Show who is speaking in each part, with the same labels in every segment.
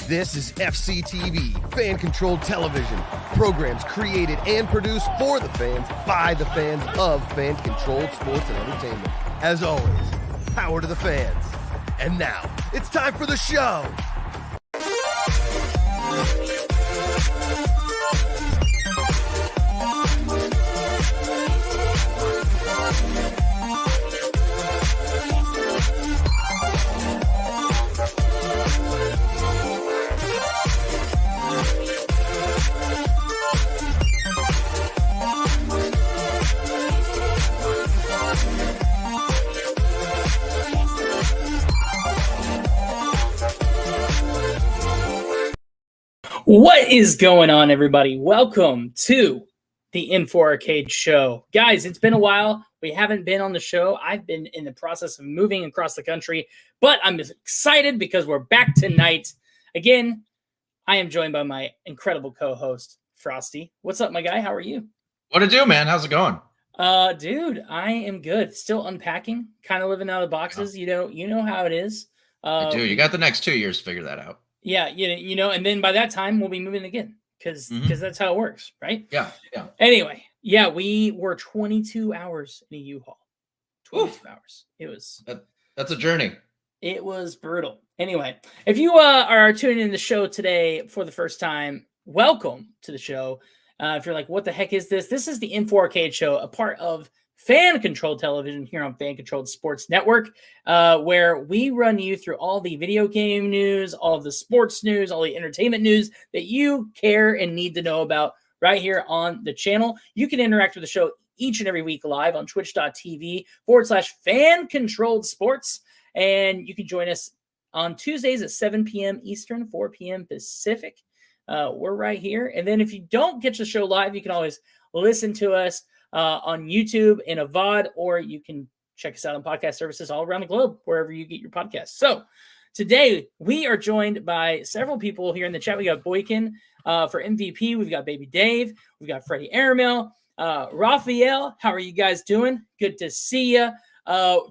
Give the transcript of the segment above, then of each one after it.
Speaker 1: This is FCTV, fan-controlled television. Programs created and produced for the fans, by the fans of fan-controlled sports and entertainment. As always, power to the fans. And now, it's time for the show.
Speaker 2: What is going on, everybody? Welcome to the Info Arcade Show. Guys, it's been a while. We haven't been on the show. I've been in the process of moving across the country, but I'm excited because we're back tonight. Again, I am joined by my incredible co-host, Frosty. What's up, my guy? How are you?
Speaker 3: What to do, man? How's it going?
Speaker 2: Dude, I am good. Still unpacking, kind of living out of the boxes.
Speaker 3: Oh.
Speaker 2: You know how it is.
Speaker 3: I do. You got the next 2 years to figure that out.
Speaker 2: Yeah, you know, and then by that time we'll be moving again because that's how it works, right?
Speaker 3: Yeah.
Speaker 2: Anyway, yeah, we were 22 hours in a U-Haul. 22 hours. It was.
Speaker 3: That's a journey.
Speaker 2: It was brutal. Anyway, if you are tuning in the show today for the first time, welcome to the show. If you're like, what the heck is this? This is the Info Arcade Show, a part of fan-controlled television here on Fan-Controlled Sports Network, where we run you through all the video game news, all of the sports news, all the entertainment news that you care and need to know about right here on the channel. You can interact with the show each and every week live on twitch.tv/fan-controlled sports. And you can join us on Tuesdays at 7 p.m. Eastern, 4 p.m. Pacific. We're right here. And then if you don't catch the show live, you can always listen to us on YouTube in a VOD, or you can check us out on podcast services all around the globe, wherever you get your podcasts. So today we are joined by several people here in the chat. We got Boykin for MVP. We've got Baby Dave. We've got Freddie Aramel. Raphael, how are you guys doing? Good to see you.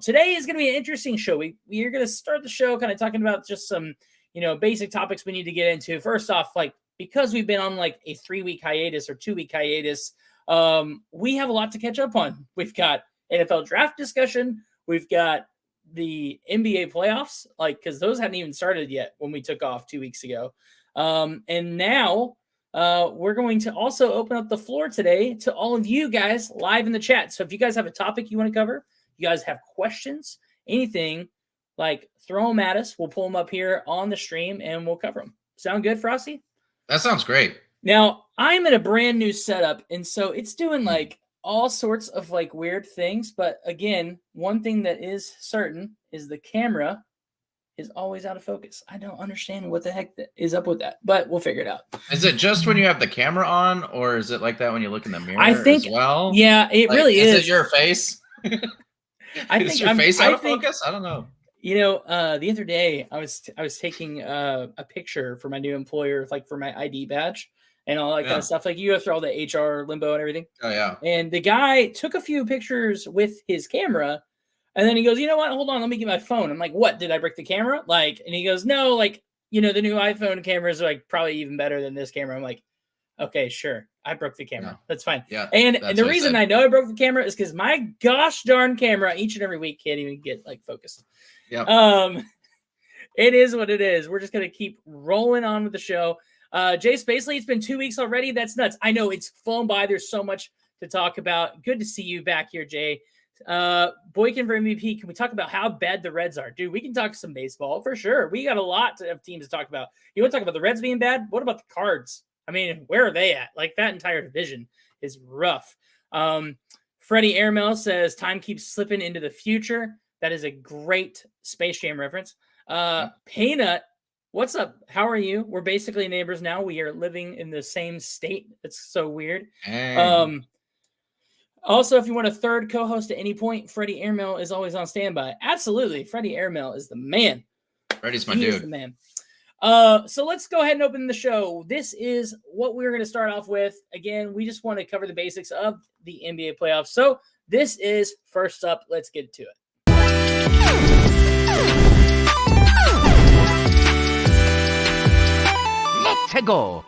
Speaker 2: Today is going to be an interesting show. We're going to start the show kind of talking about just some, basic topics we need to get into. First off, because we've been on a 3-week hiatus or 2-week hiatus, we have a lot to catch up on. We've got NFL draft discussion. We've got the NBA playoffs, because those hadn't even started yet when we took off 2 weeks ago. And now we're going to also open up the floor today to all of you guys live in the chat. So if you guys have a topic you want to cover, you guys have questions, anything, throw them at us. We'll pull them up here on the stream and we'll cover them. Sound good, Frosty?
Speaker 3: That sounds great.
Speaker 2: Now, I'm in a brand new setup, and so it's doing all sorts of weird things. But again, one thing that is certain is the camera is always out of focus. I don't understand what the heck is up with that, but we'll figure it out.
Speaker 3: Is it just when you have the camera on, or is it like that when you look in the mirror?
Speaker 2: I think,
Speaker 3: as well?
Speaker 2: Yeah, it really is.
Speaker 3: Is it your face? Is your face out of focus? I don't know.
Speaker 2: The other day I was taking a picture for my new employer, for my ID badge. And all that kind of stuff. You go through all the HR limbo and everything.
Speaker 3: Oh, yeah.
Speaker 2: And the guy took a few pictures with his camera. And then he goes, you know what? Hold on. Let me get my phone. I'm like, what? Did I break the camera? And he goes, no, the new iPhone cameras are probably even better than this camera. I'm like, okay, sure. I broke the camera. Yeah. That's fine.
Speaker 3: Yeah.
Speaker 2: And the reason I know I broke the camera is because my gosh darn camera each and every week can't even get focused.
Speaker 3: Yeah.
Speaker 2: It is what it is. We're just going to keep rolling on with the show. Jay Spacely, it's been 2 weeks already. That's nuts. I know it's flown by. There's so much to talk about. Good to see you back here, Jay. Boykin for MVP. Can we talk about how bad the Reds are? Dude, we can talk some baseball for sure. We got a lot of teams to talk about. You want to talk about the Reds being bad? What about the Cards? I mean, where are they at? That entire division is rough. Freddie Aramel says time keeps slipping into the future. That is a great Space Jam reference. Peanut, what's up? How are you? We're basically neighbors now. We are living in the same state. It's so weird. Also, if you want a third co-host at any point, Freddie Aramel is always on standby. Absolutely. Freddie Aramel is the man.
Speaker 3: Freddie's my
Speaker 2: dude.
Speaker 3: Is
Speaker 2: the man. So let's go ahead and open the show. This is what we're going to start off with. Again, we just want to cover the basics of the NBA playoffs. So this is first up. Let's get to it.
Speaker 4: to go.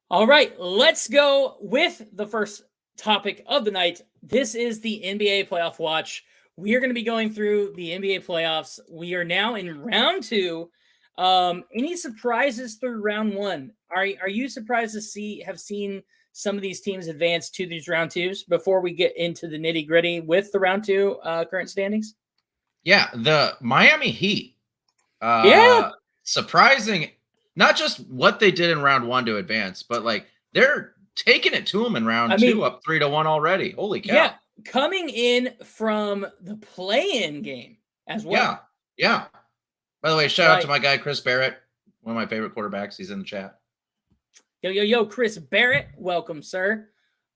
Speaker 2: All right, let's go with the first topic of the night. This is the NBA playoff watch. We are going to be going through the NBA playoffs. We are now in round 2. Any surprises through round 1? Are you surprised to have seen some of these teams advance to these round 2s before we get into the nitty gritty with the round 2 current standings?
Speaker 3: Yeah, the Miami Heat. Surprising. Not just what they did in round 1 to advance, but like they're taking it to them in round 2, up 3-1 already. Holy cow!
Speaker 2: Yeah, coming in from the play-in game as well.
Speaker 3: Yeah. By the way, shout out to my guy Chris Barrett, one of my favorite quarterbacks. He's in the chat.
Speaker 2: Yo, Chris Barrett, welcome, sir.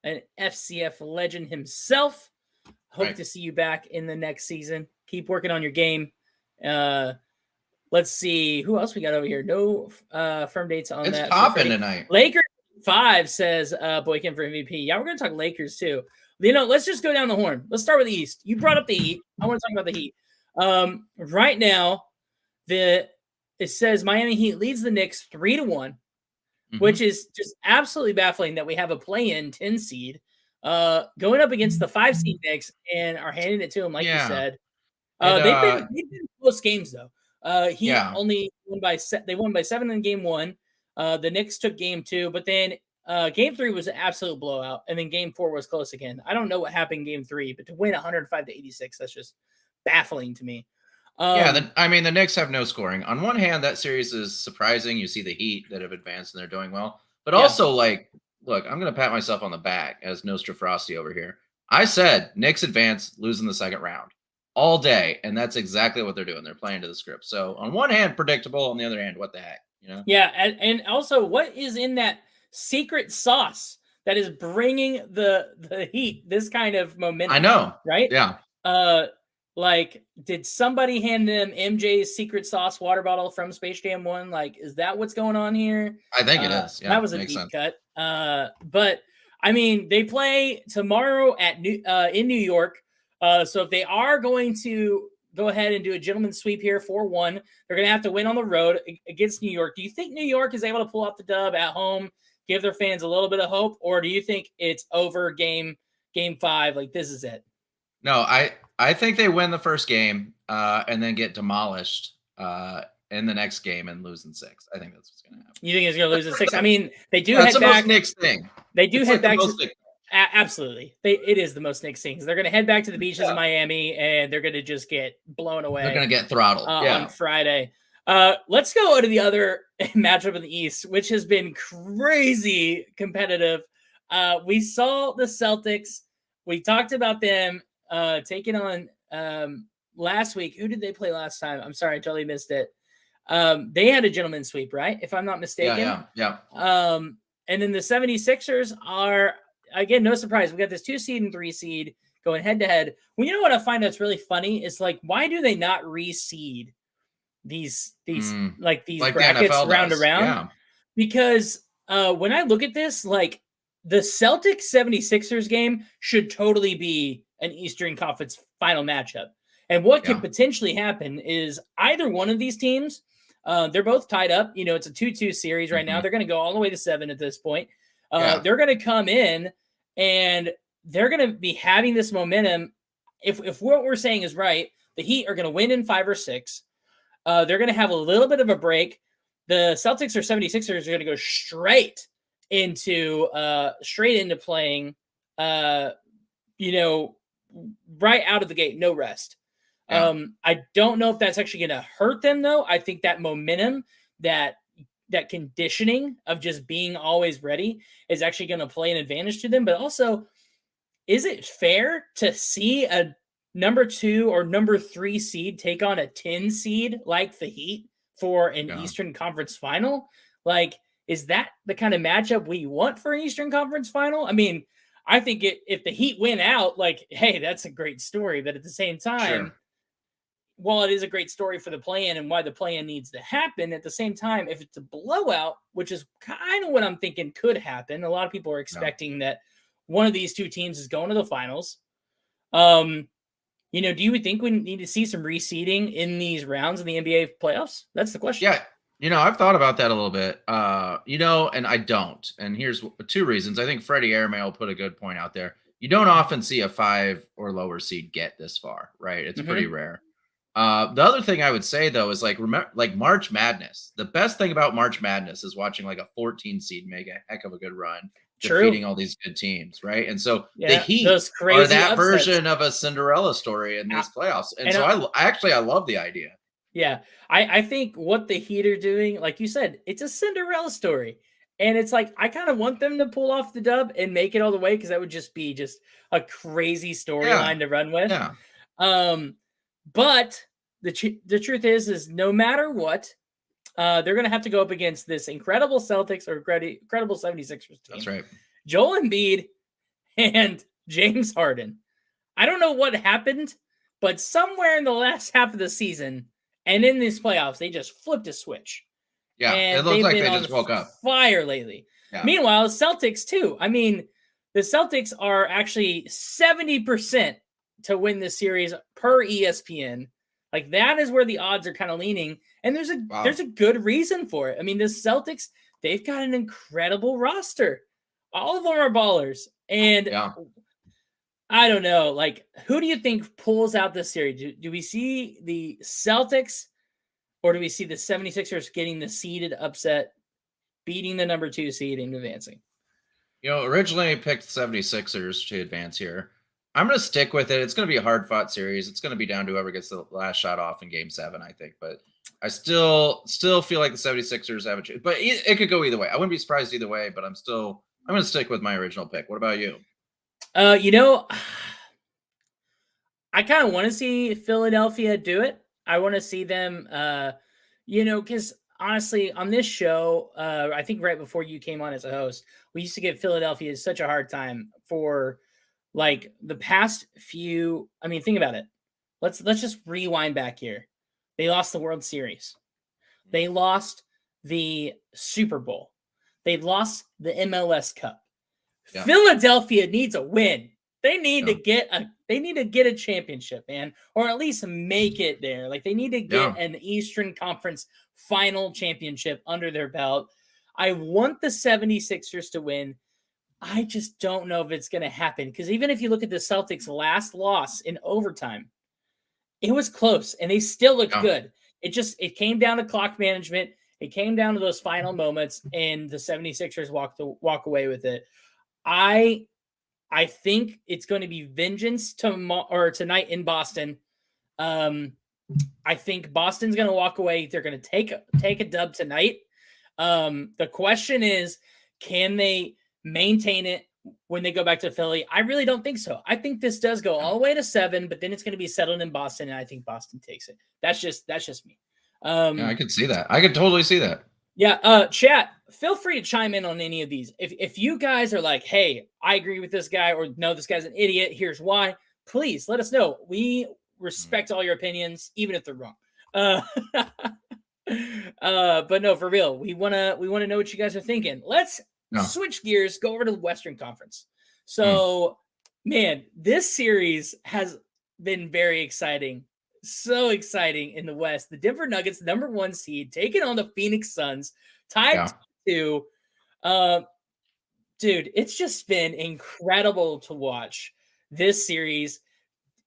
Speaker 2: An FCF legend himself. Hope to see you back in the next season. Keep working on your game. Let's see who else we got over here. No firm dates on that.
Speaker 3: It's popping tonight.
Speaker 2: Lakers 5 says Boykin for MVP. Yeah, we're gonna talk Lakers too. Let's just go down the horn. Let's start with the East. You brought up the Heat. I want to talk about the Heat. Right now, it says Miami Heat leads the Knicks 3-1, which is just absolutely baffling that we have a play-in 10 seed going up against the 5 seed Knicks and are handing it to them, like you said. They've been close games though. Only won by 7 in game 1. The Knicks took game 2, but then game 3 was an absolute blowout, and then game 4 was close again. I don't know what happened in game 3, but to win 105-86, that's just baffling to me.
Speaker 3: The Knicks have no scoring. On one hand, that series is surprising. You see the Heat that have advanced and they're doing well, but also look, I'm going to pat myself on the back as Nostra Frosty over here. I said Knicks advance, lose in the second round all day, and that's exactly what they're doing. They're playing to the script. So on one hand, predictable. On the other hand, what the heck,
Speaker 2: Yeah, and also, what is in that secret sauce that is bringing the Heat this kind of momentum?
Speaker 3: I know,
Speaker 2: right?
Speaker 3: Yeah.
Speaker 2: Did somebody hand them MJ's secret sauce water bottle from Space Jam 1? Like, is that what's going on here?
Speaker 3: I think it is. Yeah,
Speaker 2: that was a deep cut. But I mean, they play tomorrow in New York. So if they are going to go ahead and do a gentleman's sweep here 4-1, they're going to have to win on the road against New York. Do you think New York is able to pull out the dub at home, give their fans a little bit of hope, or do you think it's over game 5? Like, this is it?
Speaker 3: No, I think they win the first game and then get demolished in the next game and lose in 6. I think that's what's going to happen.
Speaker 2: You think it's going to lose in 6? I mean, they do head back. That's the most
Speaker 3: Knicks thing.
Speaker 2: They do head back. Absolutely. It is the most Knicks things. They're going to head back to the beaches of Miami, and they're going to just get blown away.
Speaker 3: They're going to get throttled
Speaker 2: on Friday. Let's go to the other matchup in the East, which has been crazy competitive. We saw the Celtics. We talked about them taking on last week. Who did they play last time? I'm sorry, I totally missed it. They had a gentleman's sweep, right? If I'm not mistaken.
Speaker 3: Yeah.
Speaker 2: And then the 76ers are, again, no surprise. We got this 2 seed and 3 seed going head to head. Well, you know what I find that's really funny is, like, why do they not reseed these brackets round to round?
Speaker 3: Yeah.
Speaker 2: Because when I look at this, like, the Celtics 76ers game should totally be an Eastern Conference final matchup. And what could potentially happen is either one of these teams, they're both tied up. It's a 2-2 series right now. They're going to go all the way to 7 at this point. They're going to come in and they're going to be having this momentum. If what we're saying is right, the Heat are going to win in 5 or 6. They're going to have a little bit of a break. The Celtics or 76ers are going to go straight into playing, right out of the gate, no rest. I don't know if that's actually going to hurt them, though. I think that momentum, that conditioning of just being always ready is actually going to play an advantage to them. But also, is it fair to see a number 2 or number 3 seed take on a 10 seed like the Heat for an Eastern Conference final? Like, is that the kind of matchup we want for an Eastern Conference final? I mean, I think if the Heat win out, like, hey, that's a great story. But at the same time, while it is a great story for the play-in and why the play-in needs to happen, at the same time, if it's a blowout, which is kind of what I'm thinking could happen, a lot of people are expecting that one of these 2 teams is going to the finals. Do you think we need to see some reseeding in these rounds of the NBA playoffs? That's the question.
Speaker 3: Yeah. I've thought about that a little bit. And I don't. And here's two reasons. I think Freddie Airmail put a good point out there. You don't often see a 5 or lower seed get this far, right? It's pretty rare. The other thing I would say though is remember March Madness. The best thing about March Madness is watching like a 14 seed make a heck of a good run, defeating all these good teams, right? And so the Heat are that
Speaker 2: upsets.
Speaker 3: version of a Cinderella story in these playoffs. And so I love the idea.
Speaker 2: Yeah, I think what the Heat are doing, like you said, it's a Cinderella story. And it's like, I kind of want them to pull off the dub and make it all the way, because that would just be a crazy storyline to run with.
Speaker 3: Yeah.
Speaker 2: But the truth is no matter what, they're going to have to go up against this incredible Celtics or incredible 76ers team.
Speaker 3: That's right.
Speaker 2: Joel Embiid and James Harden. I don't know what happened, but somewhere in the last half of the season and in these playoffs, they just flipped a switch.
Speaker 3: Yeah,
Speaker 2: and
Speaker 3: it looks like they just woke up.
Speaker 2: Fire lately.
Speaker 3: Yeah.
Speaker 2: Meanwhile, Celtics too. I mean, the Celtics are actually 70% to win this series per ESPN. Like, that is where the odds are kind of leaning. And there's a good reason for it. I mean, the Celtics, they've got an incredible roster. All of them are ballers. And I don't know, like, who do you think pulls out this series? Do we see the Celtics, or do we see the 76ers getting the seeded upset, beating the number 2 seed and advancing?
Speaker 3: Originally I picked 76ers to advance here. I'm going to stick with it. It's going to be a hard-fought series. It's going to be down to whoever gets the last shot off in Game 7, I think. But I still feel like the 76ers have a chance. But it could go either way. I wouldn't be surprised either way, but I'm going to stick with my original pick. What about you?
Speaker 2: I kind of want to see Philadelphia do it. I want to see them, because honestly, on this show, I think right before you came on as a host, we used to give Philadelphia such a hard time for like the past few. I mean, think about it. Let's just rewind back here. They lost the World Series. They lost the Super Bowl. They lost the MLS Cup. Yeah. Philadelphia needs a win. They need to get a championship, man, or at least make it there. Like, they need to get an Eastern Conference final championship under their belt. I want the 76ers to win. I just don't know if it's going to happen, because even if you look at the Celtics' last loss in overtime, it was close and they still looked good. It came down to clock management. It came down to those final moments, and the 76ers walk away with it. I think it's going to be vengeance tonight in Boston. I think Boston's going to walk away. They're going to take a dub tonight. The question is, can they maintain it when they go back to Philly? I really don't think so. I think this does go all the way to 7, but then it's going to be settled in Boston, and I think Boston takes it. That's just me.
Speaker 3: I could see that. I could totally see that.
Speaker 2: Yeah, chat, feel free to chime in on any of these. If you guys are like, hey, I agree with this guy, or no, this guy's an idiot, here's why, please let us know. We respect all your opinions, even if they're wrong. But no, for real, we wanna know what you guys are thinking. Let's switch gears, go over to the Western Conference. So, man, this series has been very exciting. So exciting in the West. The Denver Nuggets, number 1 seed, taking on the Phoenix Suns, tied 2. Dude, it's just been incredible to watch this series.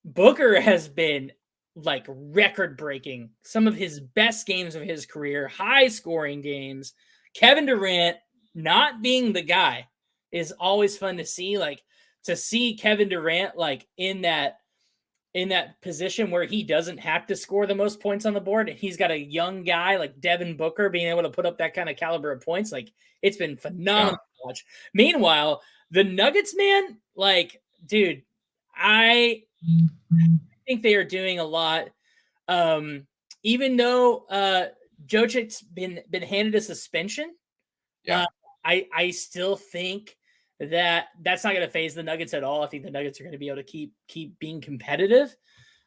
Speaker 2: Booker has been like record-breaking. Some of his best games of his career, high-scoring games. Kevin Durant not being the guy is always fun to see. Like, to see Kevin Durant like in that position where he doesn't have to score the most points on the board, and he's got a young guy like Devin Booker being able to put up that kind of caliber of points. Like, it's been phenomenal to watch. Meanwhile, the Nuggets, man, like, dude, I think they are doing a lot. Even though Jokic's been handed a suspension, I still think that's not going to phase the Nuggets at all. I think the Nuggets are going to be able to keep being competitive.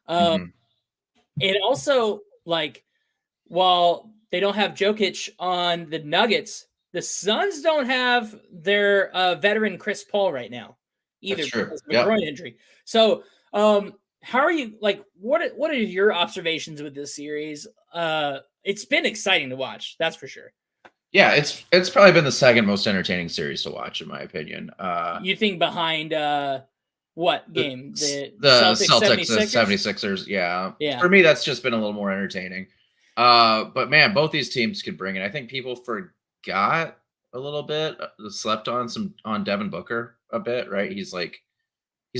Speaker 2: And also, like, while they don't have Jokic on the Nuggets, the Suns don't have their veteran Chris Paul right now either, because of a groin injury. So, how are you, like, what are your observations with this series? it's been exciting to watch. That's for sure.
Speaker 3: Yeah, it's probably been the second most entertaining series to watch, in my opinion.
Speaker 2: You think behind what
Speaker 3: The,
Speaker 2: game? The
Speaker 3: the
Speaker 2: Celtics
Speaker 3: Celtics, the
Speaker 2: 76ers?
Speaker 3: 76ers, yeah.
Speaker 2: Yeah.
Speaker 3: For me, that's just been a little more entertaining. But man, both these teams could bring it. I think people forgot a little bit, slept on Devin Booker a bit, right? He's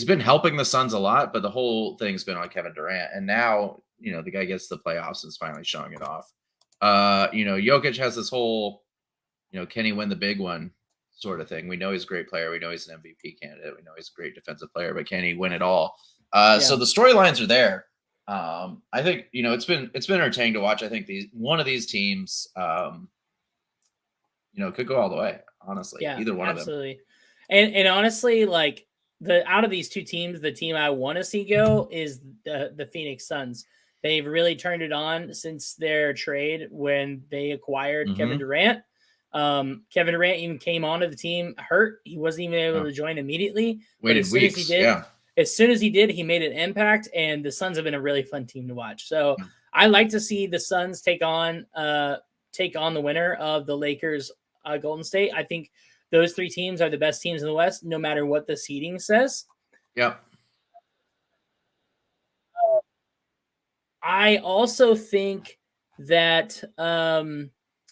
Speaker 3: been helping the Suns a lot, but the whole thing's been on Kevin Durant. And now, the guy gets to the playoffs and is finally showing it off. Jokic has this whole, can he win the big one sort of thing. We know he's a great player. We know he's an MVP candidate. We know he's a great defensive player, but can he win it all? So the storylines are there. I think, it's been entertaining to watch. I think one of these teams, could go all the way, honestly.
Speaker 2: Yeah,
Speaker 3: either one
Speaker 2: absolutely. Of them. And honestly, like out of these two teams, the team I want to see go is the Phoenix Suns. They've really turned it on since their trade when they acquired Kevin Durant. Kevin Durant even came onto the team hurt. He wasn't even able to join immediately.
Speaker 3: Waited weeks.
Speaker 2: As soon as he did, he made an impact, and the Suns have been a really fun team to watch. So I like to see the Suns take on the winner of the Lakers, Golden State. I think those three teams are the best teams in the West, no matter what the seeding says.
Speaker 3: Yep.
Speaker 2: I also think that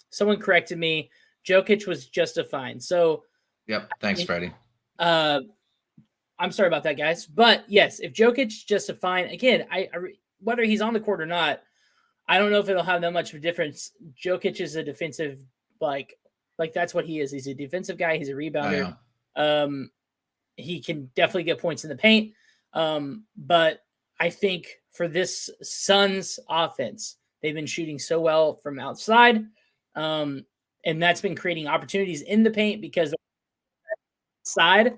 Speaker 2: someone corrected me. Jokic was just a fine. So,
Speaker 3: yep. Thanks, Freddie.
Speaker 2: I'm sorry about that, guys. But yes, if Jokic just a fine, again, I whether he's on the court or not, I don't know if it'll have that much of a difference. Jokic is a defensive, like that's what he is. He's a defensive guy. He's a rebounder. He can definitely get points in the paint. But I think for this Suns offense, they've been shooting so well from outside. And that's been creating opportunities in the paint because side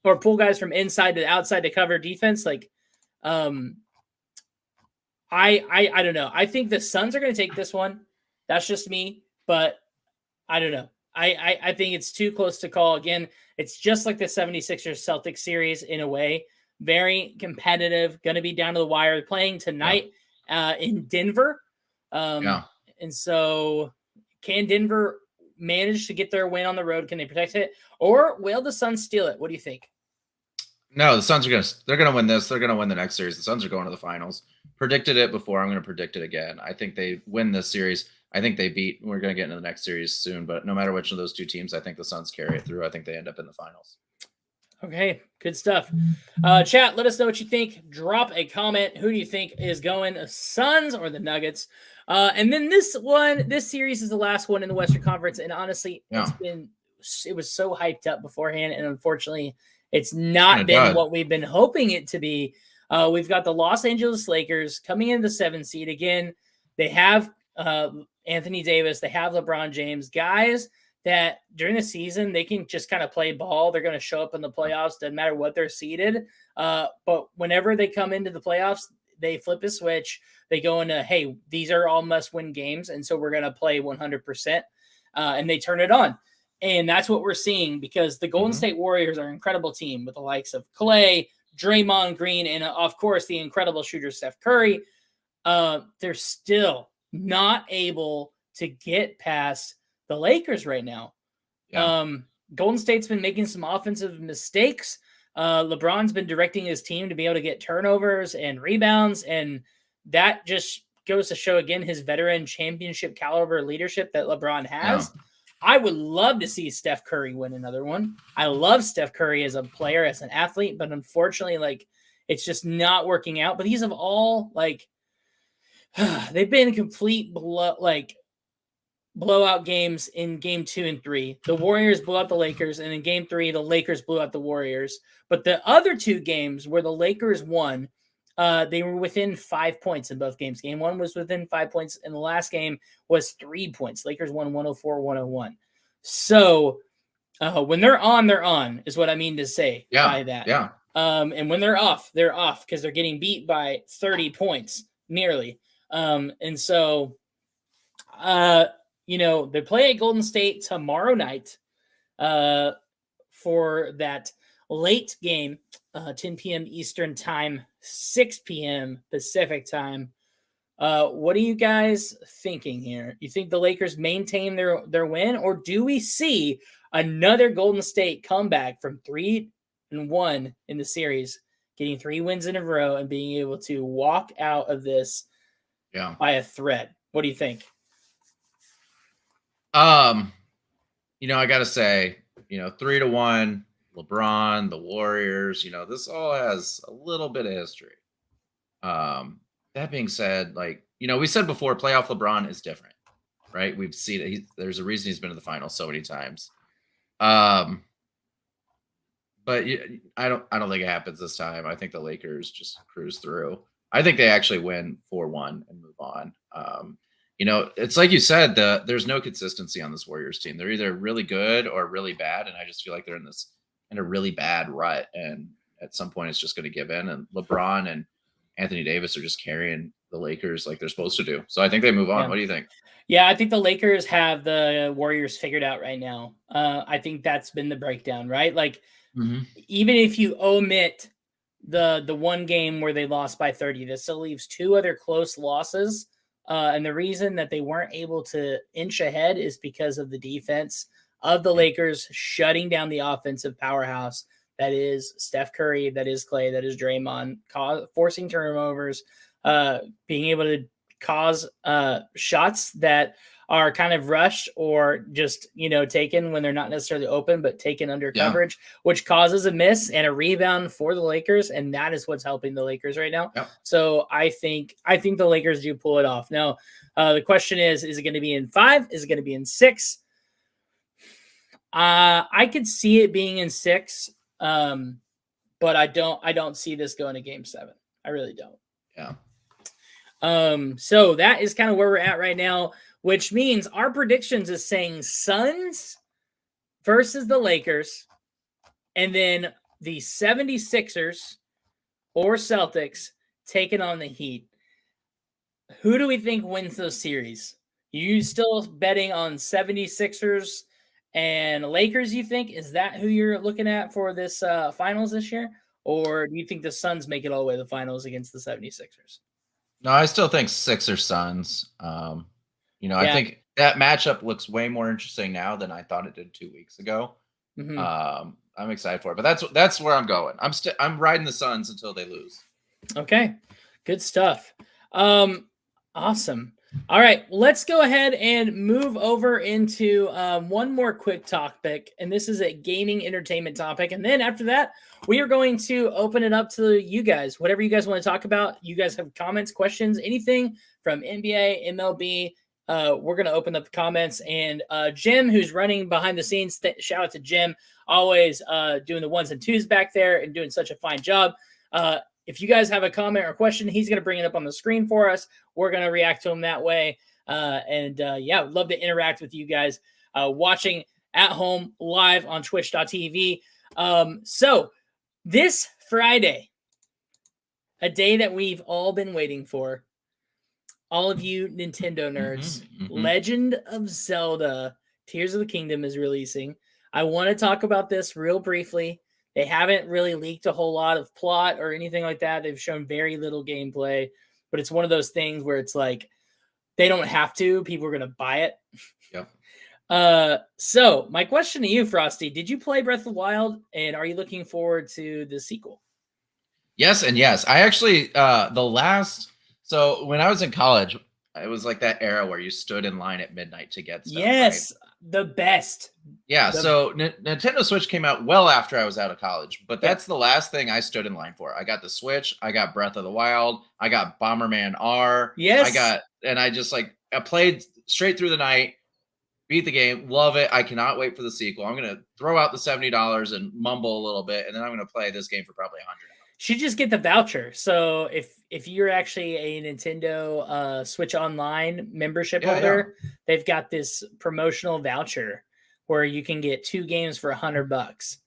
Speaker 2: or pull guys from inside to outside to cover defense. Like, I don't know. I think the Suns are going to take this one. That's just me, but I don't know. I think it's too close to call. Again, it's just like the 76ers Celtics series in a way. Very competitive, going to be down to the wire. Playing tonight in Denver. And so can Denver manage to get their win on the road? Can they protect it? Or will the Suns steal it? What do you think?
Speaker 3: No, the Suns they're going to win this. They're going to win the next series. The Suns are going to the finals. Predicted it before. I'm going to predict it again. I think they win this series. I think we're going to get into the next series soon, but no matter which of those two teams, I think the Suns carry it through. I think they end up in the finals. Okay,
Speaker 2: good stuff. Chat, let us know what you think. Drop a comment. Who do you think is going, Suns or the Nuggets? And then this series is the last one in the Western Conference, and honestly, it was so hyped up beforehand, and unfortunately, it's not been what we've been hoping it to be. We've got the Los Angeles Lakers coming in the 7th seed again. They have Anthony Davis. They have LeBron James. Guys that during the season, they can just kind of play ball. They're going to show up in the playoffs. Doesn't matter what they're seeded. But whenever they come into the playoffs, they flip a switch. They go into, hey, these are all must-win games, and so we're going to play 100%. And they turn it on. And that's what we're seeing because the Golden State Warriors are an incredible team with the likes of Clay, Draymond Green, and, of course, the incredible shooter Steph Curry. They're still not able to get past the Lakers right now. Golden State's been making some offensive mistakes. LeBron's been directing his team to be able to get turnovers and rebounds, and that just goes to show, again, his veteran championship caliber leadership that LeBron has. I would love to see Steph Curry win another one. I love Steph Curry as a player, as an athlete, but unfortunately, it's just not working out. But these have all, they've been complete blowout games in game 2 and 3. The Warriors blew out the Lakers, and in game 3, the Lakers blew out the Warriors. But the other two games where the Lakers won, they were within 5 points in both games. Game 1 was within 5 points, and the last game was 3 points. Lakers won 104-101. So when they're on, is what I mean to say by that. And when they're off because they're getting beat by 30 points nearly. And so, they play at Golden State tomorrow night for that late game, 10 p.m. Eastern time, 6 p.m. Pacific time. What are you guys thinking here? You think the Lakers maintain their win, or do we see another Golden State comeback from 3-1 in the series, getting 3 wins in a row and being able to walk out of this by a thread? What do you think?
Speaker 3: I gotta say, 3-1, LeBron, the Warriors, this all has a little bit of history. That being said, we said before, playoff LeBron is different, right? We've seen it. There's a reason he's been to the finals so many times. But I don't think it happens this time. I think the Lakers just cruise through. I think they actually win 4-1 and move on. It's like you said, there's no consistency on this Warriors team. They're either really good or really bad, and I just feel like they're in a really bad rut. And at some point, it's just going to give in. And LeBron and Anthony Davis are just carrying the Lakers like they're supposed to do. So I think they move on.
Speaker 2: Yeah.
Speaker 3: What do you think?
Speaker 2: Yeah, I think the Lakers have the Warriors figured out right now. I think that's been the breakdown, right? Like, even if you omit the one game where they lost by 30, that still leaves 2 other close losses. And the reason that they weren't able to inch ahead is because of the defense of the Lakers shutting down the offensive powerhouse that is Steph Curry, that is Clay, that is Draymond, forcing turnovers, being able to cause shots that are kind of rushed or just, taken when they're not necessarily open, but taken under coverage, which causes a miss and a rebound for the Lakers. And that is what's helping the Lakers right now.
Speaker 3: Yep.
Speaker 2: So I think the Lakers do pull it off. Now, the question is it going to be in 5? Is it going to be in 6? I could see it being in 6. But I don't see this going to game 7. I really don't.
Speaker 3: Yeah.
Speaker 2: So that is kind of where we're at right now, which means our predictions is saying Suns versus the Lakers, and then the 76ers or Celtics taking on the Heat. Who do we think wins those series? You still betting on 76ers and Lakers, you think? Is that who you're looking at for this finals this year? Or do you think the Suns make it all the way to the finals against the 76ers?
Speaker 3: No, I still think Sixers Suns. I think that matchup looks way more interesting now than I thought it did 2 weeks ago. I'm excited for it, but that's where I'm going. I'm riding the Suns until they lose. Okay,
Speaker 2: good stuff. Awesome. All right, let's go ahead and move over into one more quick topic, and this is a gaming entertainment topic. And then after that, we are going to open it up to you guys. Whatever you guys want to talk about, you guys have comments, questions, anything from NBA, MLB, we're going to open up the comments. And Jim, who's running behind the scenes, shout out to Jim, always doing the 1s and 2s back there and doing such a fine job. If you guys have a comment or question, he's going to bring it up on the screen for us. We're going to react to him that way. Would love to interact with you guys watching at home live on twitch.tv. So this Friday, a day that we've all been waiting for, all of you Nintendo nerds, Legend of Zelda Tears of the Kingdom is releasing. I want to talk about this real briefly. They haven't really leaked a whole lot of plot or anything like that. They've shown very little gameplay, but it's one of those things where it's like they don't have to. People are going to buy it.
Speaker 3: Yep.
Speaker 2: So my question to you, Frosty, did you play Breath of the Wild, and are you looking forward to the sequel?
Speaker 3: Yes and yes. I actually, so when I was in college, it was like that era where you stood in line at midnight to get stuff.
Speaker 2: Yes,
Speaker 3: right?
Speaker 2: The best.
Speaker 3: Yeah, so Nintendo Switch came out well after I was out of college, but that's the last thing I stood in line for. I got the Switch, I got Breath of the Wild, I got Bomberman R.
Speaker 2: Yes.
Speaker 3: I played straight through the night, beat the game, love it. I cannot wait for the sequel. I'm going to throw out the $70 and mumble a little bit, and then I'm going to play this game for probably $100.
Speaker 2: Should just get the voucher. So if you're actually a Nintendo Switch Online membership holder, they've got this promotional voucher where you can get 2 games for $100.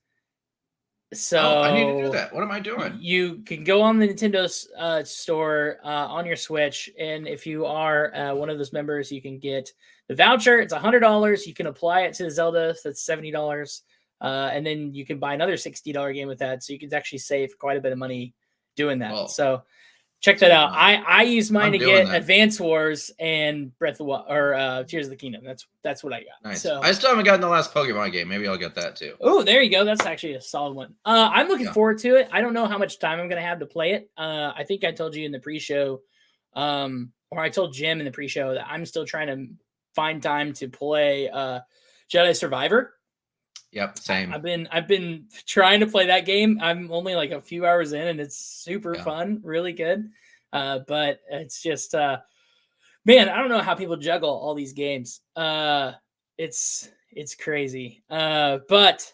Speaker 2: So
Speaker 3: I need to do that. What am I doing?
Speaker 2: You can go on the Nintendo store on your Switch, and if you are one of those members, you can get the voucher. It's $100. You can apply it to Zelda. So that's $70. And then you can buy another $60 game with that. So you can actually save quite a bit of money doing that.
Speaker 3: Well,
Speaker 2: so Check that out. I use mine
Speaker 3: I'm
Speaker 2: to
Speaker 3: doing
Speaker 2: get
Speaker 3: that.
Speaker 2: Advance Wars and Breath of or Tears of the Kingdom. That's what I got.
Speaker 3: Nice.
Speaker 2: So
Speaker 3: I still haven't gotten the last Pokemon game. Maybe I'll get that too.
Speaker 2: oh, there you go. That's actually a solid one. I'm looking forward to it. I don't know how much time I'm gonna have to play it. I think I told you in the pre-show, or I told Jim in the pre-show that I'm still trying to find time to play Jedi Survivor.
Speaker 3: Yep, same.
Speaker 2: I've been trying to play that game. I'm only like a few hours in, and it's super fun, really good. But it's just, man, I don't know how people juggle all these games. It's crazy. But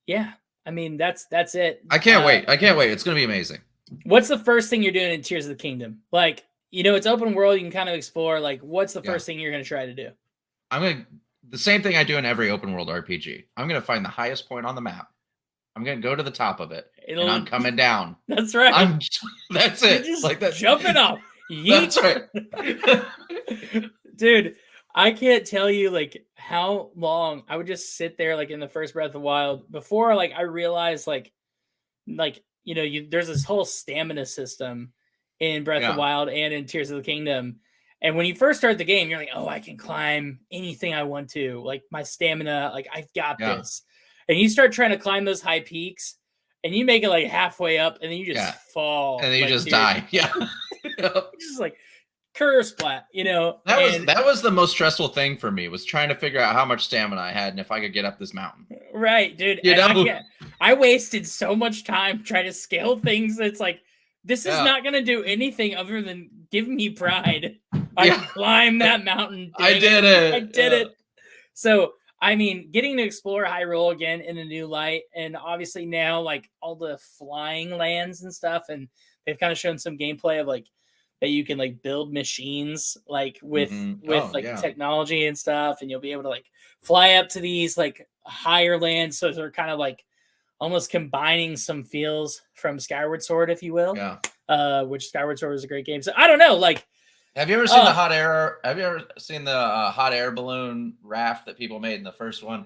Speaker 2: yeah, I mean that's it.
Speaker 3: I can't wait. I can't wait. It's gonna be amazing.
Speaker 2: What's the first thing you're doing in Tears of the Kingdom? Like, it's open world. You can kind of explore. Like, what's the first thing you're gonna try to do?
Speaker 3: The same thing I do in every open world RPG. I'm going to find the highest point on the map. I'm going to go to the top of it, and I'm coming down.
Speaker 2: That's right.
Speaker 3: That's it.
Speaker 2: Just
Speaker 3: like that.
Speaker 2: Jumping up.
Speaker 3: That's right.
Speaker 2: Dude, I can't tell you like how long I would just sit there like in the first Breath of the Wild before like I realized there's this whole stamina system in Breath of the Wild and in Tears of the Kingdom. And when you first start the game, you're like, oh, I can climb anything I want to. Like my stamina, like I've got this. And you start trying to climb those high peaks and you make it like halfway up and then you just fall.
Speaker 3: And then you just die. Yeah.
Speaker 2: Just like curse splat,
Speaker 3: That was the most stressful thing for me, was trying to figure out how much stamina I had and if I could get up this mountain.
Speaker 2: Right, dude. I wasted so much time trying to scale things. It's like, this is not going to do anything other than give me pride. I climbed that mountain.
Speaker 3: I did it.
Speaker 2: I did it. So, I mean, getting to explore Hyrule again in a new light, and obviously now, like, all the flying lands and stuff, and they've kind of shown some gameplay of, like, that you can, like, build machines, like, with technology and stuff, and you'll be able to, like, fly up to these, like, higher lands, so they're kind of, like, almost combining some feels from Skyward Sword, if you will.
Speaker 3: Yeah.
Speaker 2: Which Skyward Sword is a great game. So I don't know, like,
Speaker 3: have you ever seen the hot air? Have you ever seen the hot air balloon raft that people made in the first one?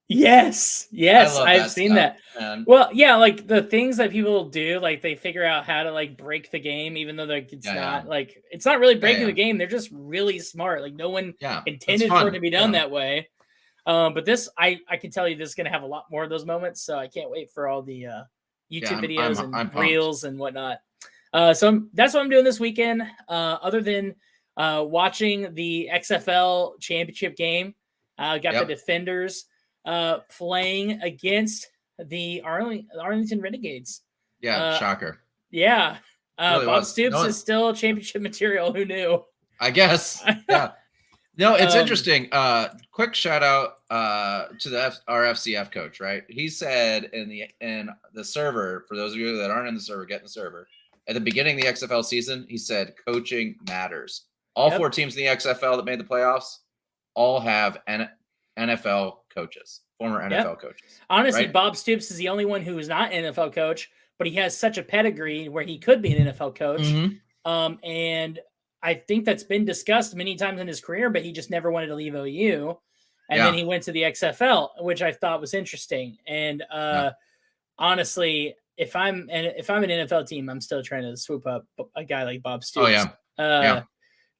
Speaker 2: Yes, I've seen that. Man. Well, yeah, like the things that people do, like they figure out how to like break the game, even though like it's not really breaking the game. They're just really smart. Like no one intended for it to be done that way. But this, I can tell you, this is going to have a lot more of those moments. So I can't wait for all the YouTube videos and reels and whatnot. So that's what I'm doing this weekend. Other than watching the XFL championship game, got the Defenders playing against the Arlington Renegades.
Speaker 3: Yeah, shocker.
Speaker 2: Yeah, really Bob Stoops is still championship material. Who knew?
Speaker 3: I guess. Yeah. No, it's interesting. Quick shout out to our FCF coach, right? He said in the server, for those of you that aren't in the server, get in the server. At the beginning of the XFL season, he said coaching matters. All 4 teams in the XFL that made the playoffs all have NFL coaches, former NFL coaches.
Speaker 2: Honestly, right? Bob Stoops is the only one who is not an NFL coach, but he has such a pedigree where he could be an NFL coach. Mm-hmm. And I think that's been discussed many times in his career, but he just never wanted to leave OU. And then he went to the XFL, which I thought was interesting. And honestly, if I'm an NFL team, I'm still trying to swoop up a guy like Bob Stoops.
Speaker 3: Oh, yeah.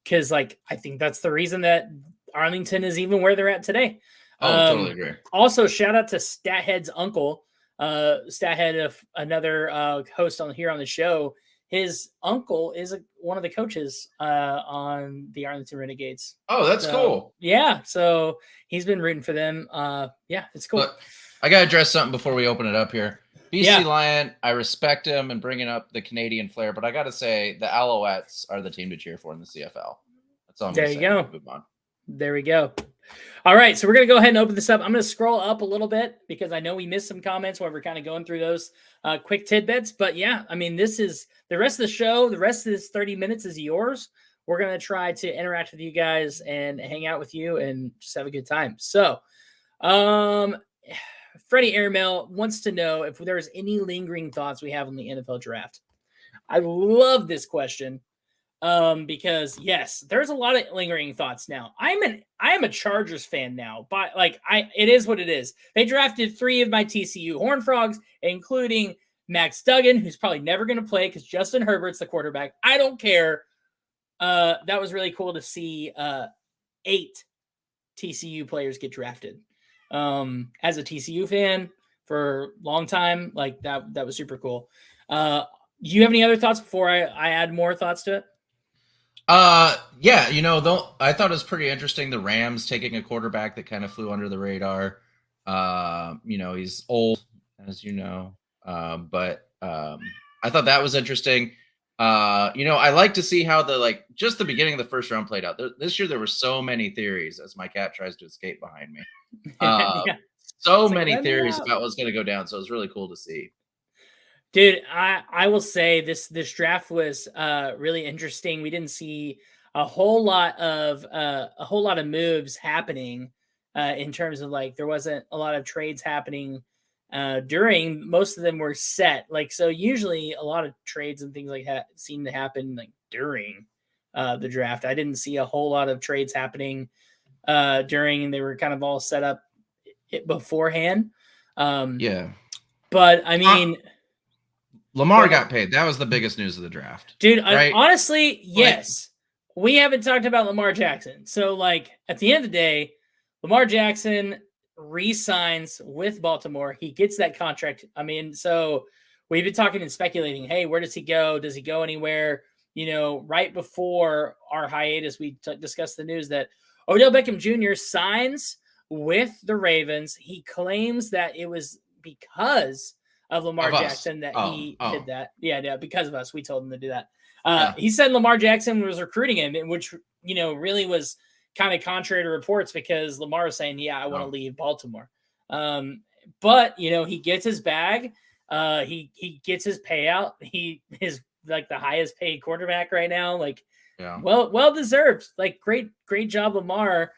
Speaker 2: Because like I think that's the reason that Arlington is even where they're at today.
Speaker 3: Totally agree.
Speaker 2: Also, shout out to Stathead's uncle, Stathead, of another host here on the show. His uncle is one of the coaches on the Arlington Renegades.
Speaker 3: Oh, that's cool.
Speaker 2: Yeah, so he's been rooting for them. Yeah, it's cool.
Speaker 3: Look, I got to address something before we open it up here. BC Lion, I respect him and bringing up the Canadian flair, but I got to say the Alouettes are the team to cheer for in the CFL. That's all I'm going to say.
Speaker 2: There you go. Move on. There we go. All right, so we're going to go ahead and open this up. I'm going to scroll up a little bit because I know we missed some comments while we're kind of going through those quick tidbits. But yeah, I mean, this is the rest of the show. The rest of this 30 minutes is yours. We're going to try to interact with you guys and hang out with you and just have a good time. So, Freddie Airmail wants to know if there's any lingering thoughts we have on the NFL draft. I love this question. Because yes, there's a lot of lingering thoughts now. I am a Chargers fan now, but like it is what it is. They drafted 3 of my TCU Horned Frogs, including Max Duggan, who's probably never going to play because Justin Herbert's the quarterback. I don't care. That was really cool to see 8 TCU players get drafted. As a TCU fan for a long time, like that was super cool. Do you have any other thoughts before I add more thoughts to it?
Speaker 3: Yeah, I thought it was pretty interesting. The Rams taking a quarterback that kind of flew under the radar. He's old, as you know, but I thought that was interesting. I like to see how just the beginning of the first round played out. This year there were so many theories as my cat tries to escape behind me.
Speaker 2: Yeah.
Speaker 3: So many theories about what's going to go down. So it was really cool to see.
Speaker 2: Dude, I will say this draft was really interesting. We didn't see a whole lot of moves happening in terms of there wasn't a lot of trades happening during. Most of them were set. So usually a lot of trades and things like that seem to happen during the draft. I didn't see a whole lot of trades happening during, and they were kind of all set up beforehand.
Speaker 3: Yeah.
Speaker 2: But I mean,
Speaker 3: Lamar got paid. That was the biggest news of the draft.
Speaker 2: Dude,
Speaker 3: right?
Speaker 2: Honestly, yes. We haven't talked about Lamar Jackson. So, at the end of the day, Lamar Jackson re-signs with Baltimore. He gets that contract. I mean, so we've been talking and speculating, hey, where does he go? Does he go anywhere? Right before our hiatus, we discussed the news that Odell Beckham Jr. signs with the Ravens. He claims that it was because of Lamar Jackson that he did that. Yeah, because of us. We told him to do that. He said Lamar Jackson was recruiting him, which, really was kind of contrary to reports because Lamar was saying, I want to leave Baltimore. But, he gets his bag. He gets his payout. He is the highest paid quarterback right now. Well deserved. Great job, Lamar.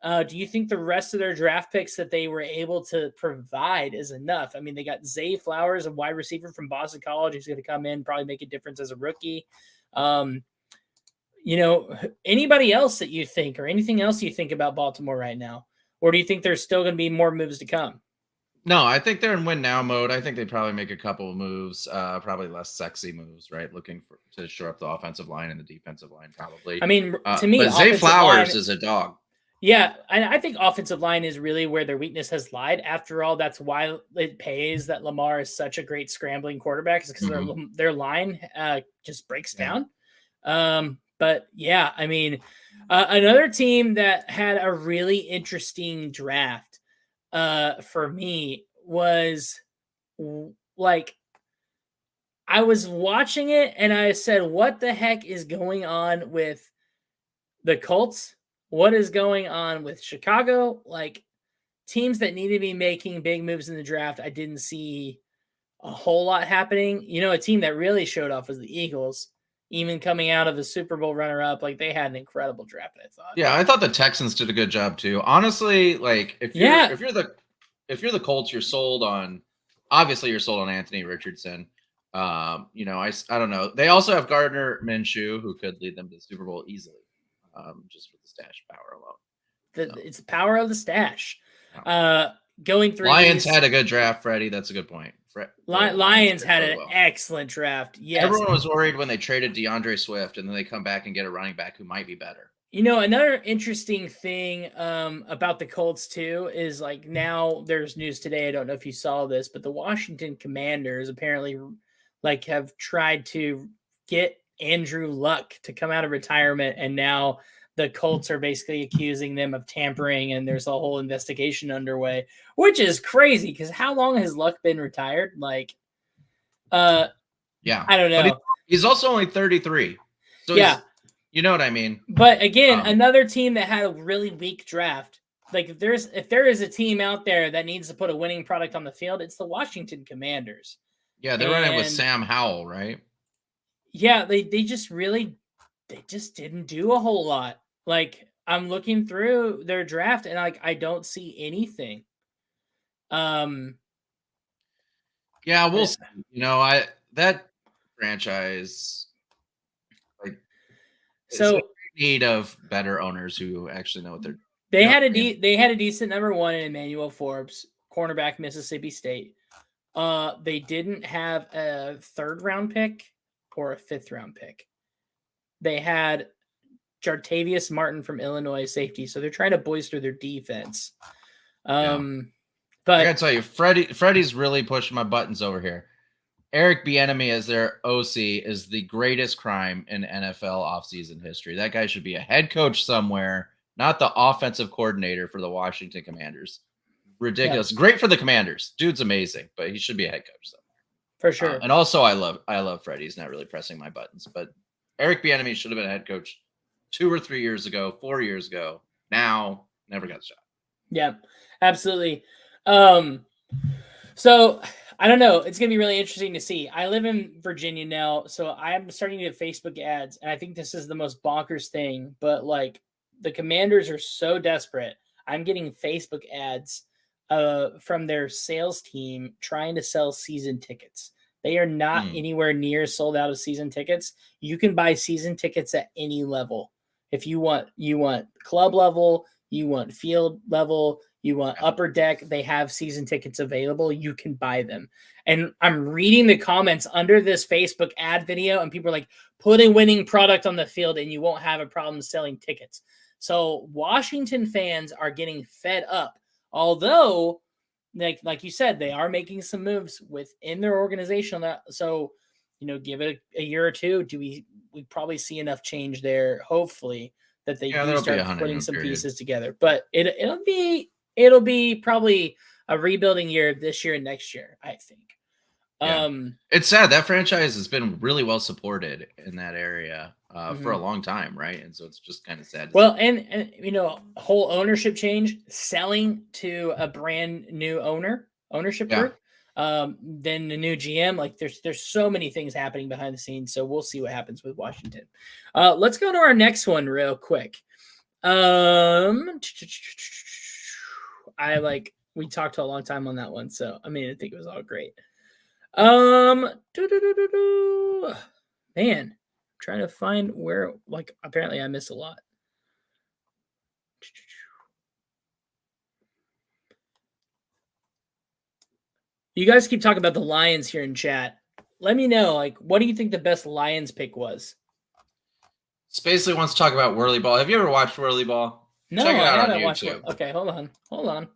Speaker 2: Do you think the rest of their draft picks that they were able to provide is enough? I mean, they got Zay Flowers, a wide receiver from Boston College, who's going to come in, probably make a difference as a rookie. Anybody else that you think, or anything else you think about Baltimore right now? Or do you think there's still going to be more moves to come?
Speaker 3: No, I think they're in win now mode. I think they probably make a couple of moves, probably less sexy moves, right? Looking to shore up the offensive line and the defensive line, probably.
Speaker 2: I mean, to me,
Speaker 3: but Zay Flowers is a dog.
Speaker 2: Yeah, and I think offensive line is really where their weakness has lied. After all, that's why it pays that Lamar is such a great scrambling quarterback, is because their line just breaks down. But yeah, I mean, another team that had a really interesting draft for me was I was watching it and I said, what the heck is going on with the Colts? What is going on with Chicago? Teams that need to be making big moves in the draft, I didn't see a whole lot happening. A team that really showed off was the Eagles, even coming out of a Super Bowl runner-up. They had an incredible draft, I thought.
Speaker 3: Yeah, I thought the Texans did a good job too. Honestly, if you're the Colts, you're sold on Anthony Richardson. I don't know. They also have Gardner Minshew, who could lead them to the Super Bowl easily. Just with the stash power alone.
Speaker 2: It's the power of the stash. Going through
Speaker 3: Lions had a good draft, Freddie. That's a good point.
Speaker 2: Lions had an excellent draft. Yes.
Speaker 3: Everyone was worried when they traded DeAndre Swift, and then they come back and get a running back who might be better.
Speaker 2: Another interesting thing about the Colts too is now there's news today. I don't know if you saw this, but the Washington Commanders apparently have tried to get Andrew Luck to come out of retirement, and now the Colts are basically accusing them of tampering, and there's a whole investigation underway, which is crazy because how long has Luck been retired? I don't know.
Speaker 3: But he's also only 33. So
Speaker 2: yeah,
Speaker 3: you know what I mean.
Speaker 2: But again, another team that had a really weak draft. If there is a team out there that needs to put a winning product on the field, it's the Washington Commanders.
Speaker 3: Yeah, they're running with Sam Howell, right?
Speaker 2: Yeah, they just didn't do a whole lot. I'm looking through their draft and I don't see anything.
Speaker 3: Yeah, we'll see. That franchise
Speaker 2: so
Speaker 3: in need of better owners who actually know what they're.
Speaker 2: They had a decent number one in Emmanuel Forbes, cornerback, Mississippi State. They didn't have a 3rd round pick or a 5th round pick. They had Jartavius Martin from Illinois, safety. So they're trying to bolster their defense.
Speaker 3: I
Speaker 2: But
Speaker 3: gotta tell you, Freddie's really pushing my buttons over here. Eric Bieniemy as their OC is the greatest crime in NFL offseason history. That guy should be a head coach somewhere, not the offensive coordinator for the Washington Commanders. Ridiculous.
Speaker 2: Yeah.
Speaker 3: Great for the Commanders. Dude's amazing, but he should be a head coach somewhere.
Speaker 2: For sure.
Speaker 3: And also, I love Freddie. He's not really pressing my buttons, but Eric Bieniemy should have been a head coach 2 or 3 years ago, 4 years ago. Now, never got the shot.
Speaker 2: Yeah, absolutely. So I don't know. It's going to be really interesting to see. I live in Virginia now, so I'm starting to get Facebook ads, and I think this is the most bonkers thing, but like the Commanders are so desperate. I'm getting Facebook ads from their sales team trying to sell season tickets. They are not anywhere near sold out of season tickets. You can buy season tickets at any level. If you want club level, you want field level, you want upper deck, they have season tickets available. You can buy them. And I'm reading the comments under this Facebook ad video, and people are like, put a winning product on the field and you won't have a problem selling tickets. So Washington fans are getting fed up. Although, like you said, they are making some moves within their organization. So, give it a year or two. We probably see enough change there, hopefully, that they do start putting some pieces together. But it'll be probably a rebuilding year this year and next year, I think.
Speaker 3: Yeah. It's sad. That franchise has been really well supported in that area for a long time, right? And so it's just kind of sad.
Speaker 2: Well, and whole ownership change, selling to a brand new ownership group, then the new GM. Like there's so many things happening behind the scenes. So we'll see what happens with Washington. Let's go to our next one real quick. We talked a long time on that one, so I think it was all great. Man, I'm trying to find where, apparently I missed a lot. You guys keep talking about the Lions here in chat. Let me know, what do you think the best Lions pick was?
Speaker 3: Spacely wants to talk about Whirly Ball. Have you ever watched Whirly Ball?
Speaker 2: No,
Speaker 3: check it out
Speaker 2: I haven't
Speaker 3: on
Speaker 2: watched
Speaker 3: YouTube.
Speaker 2: Okay, hold on.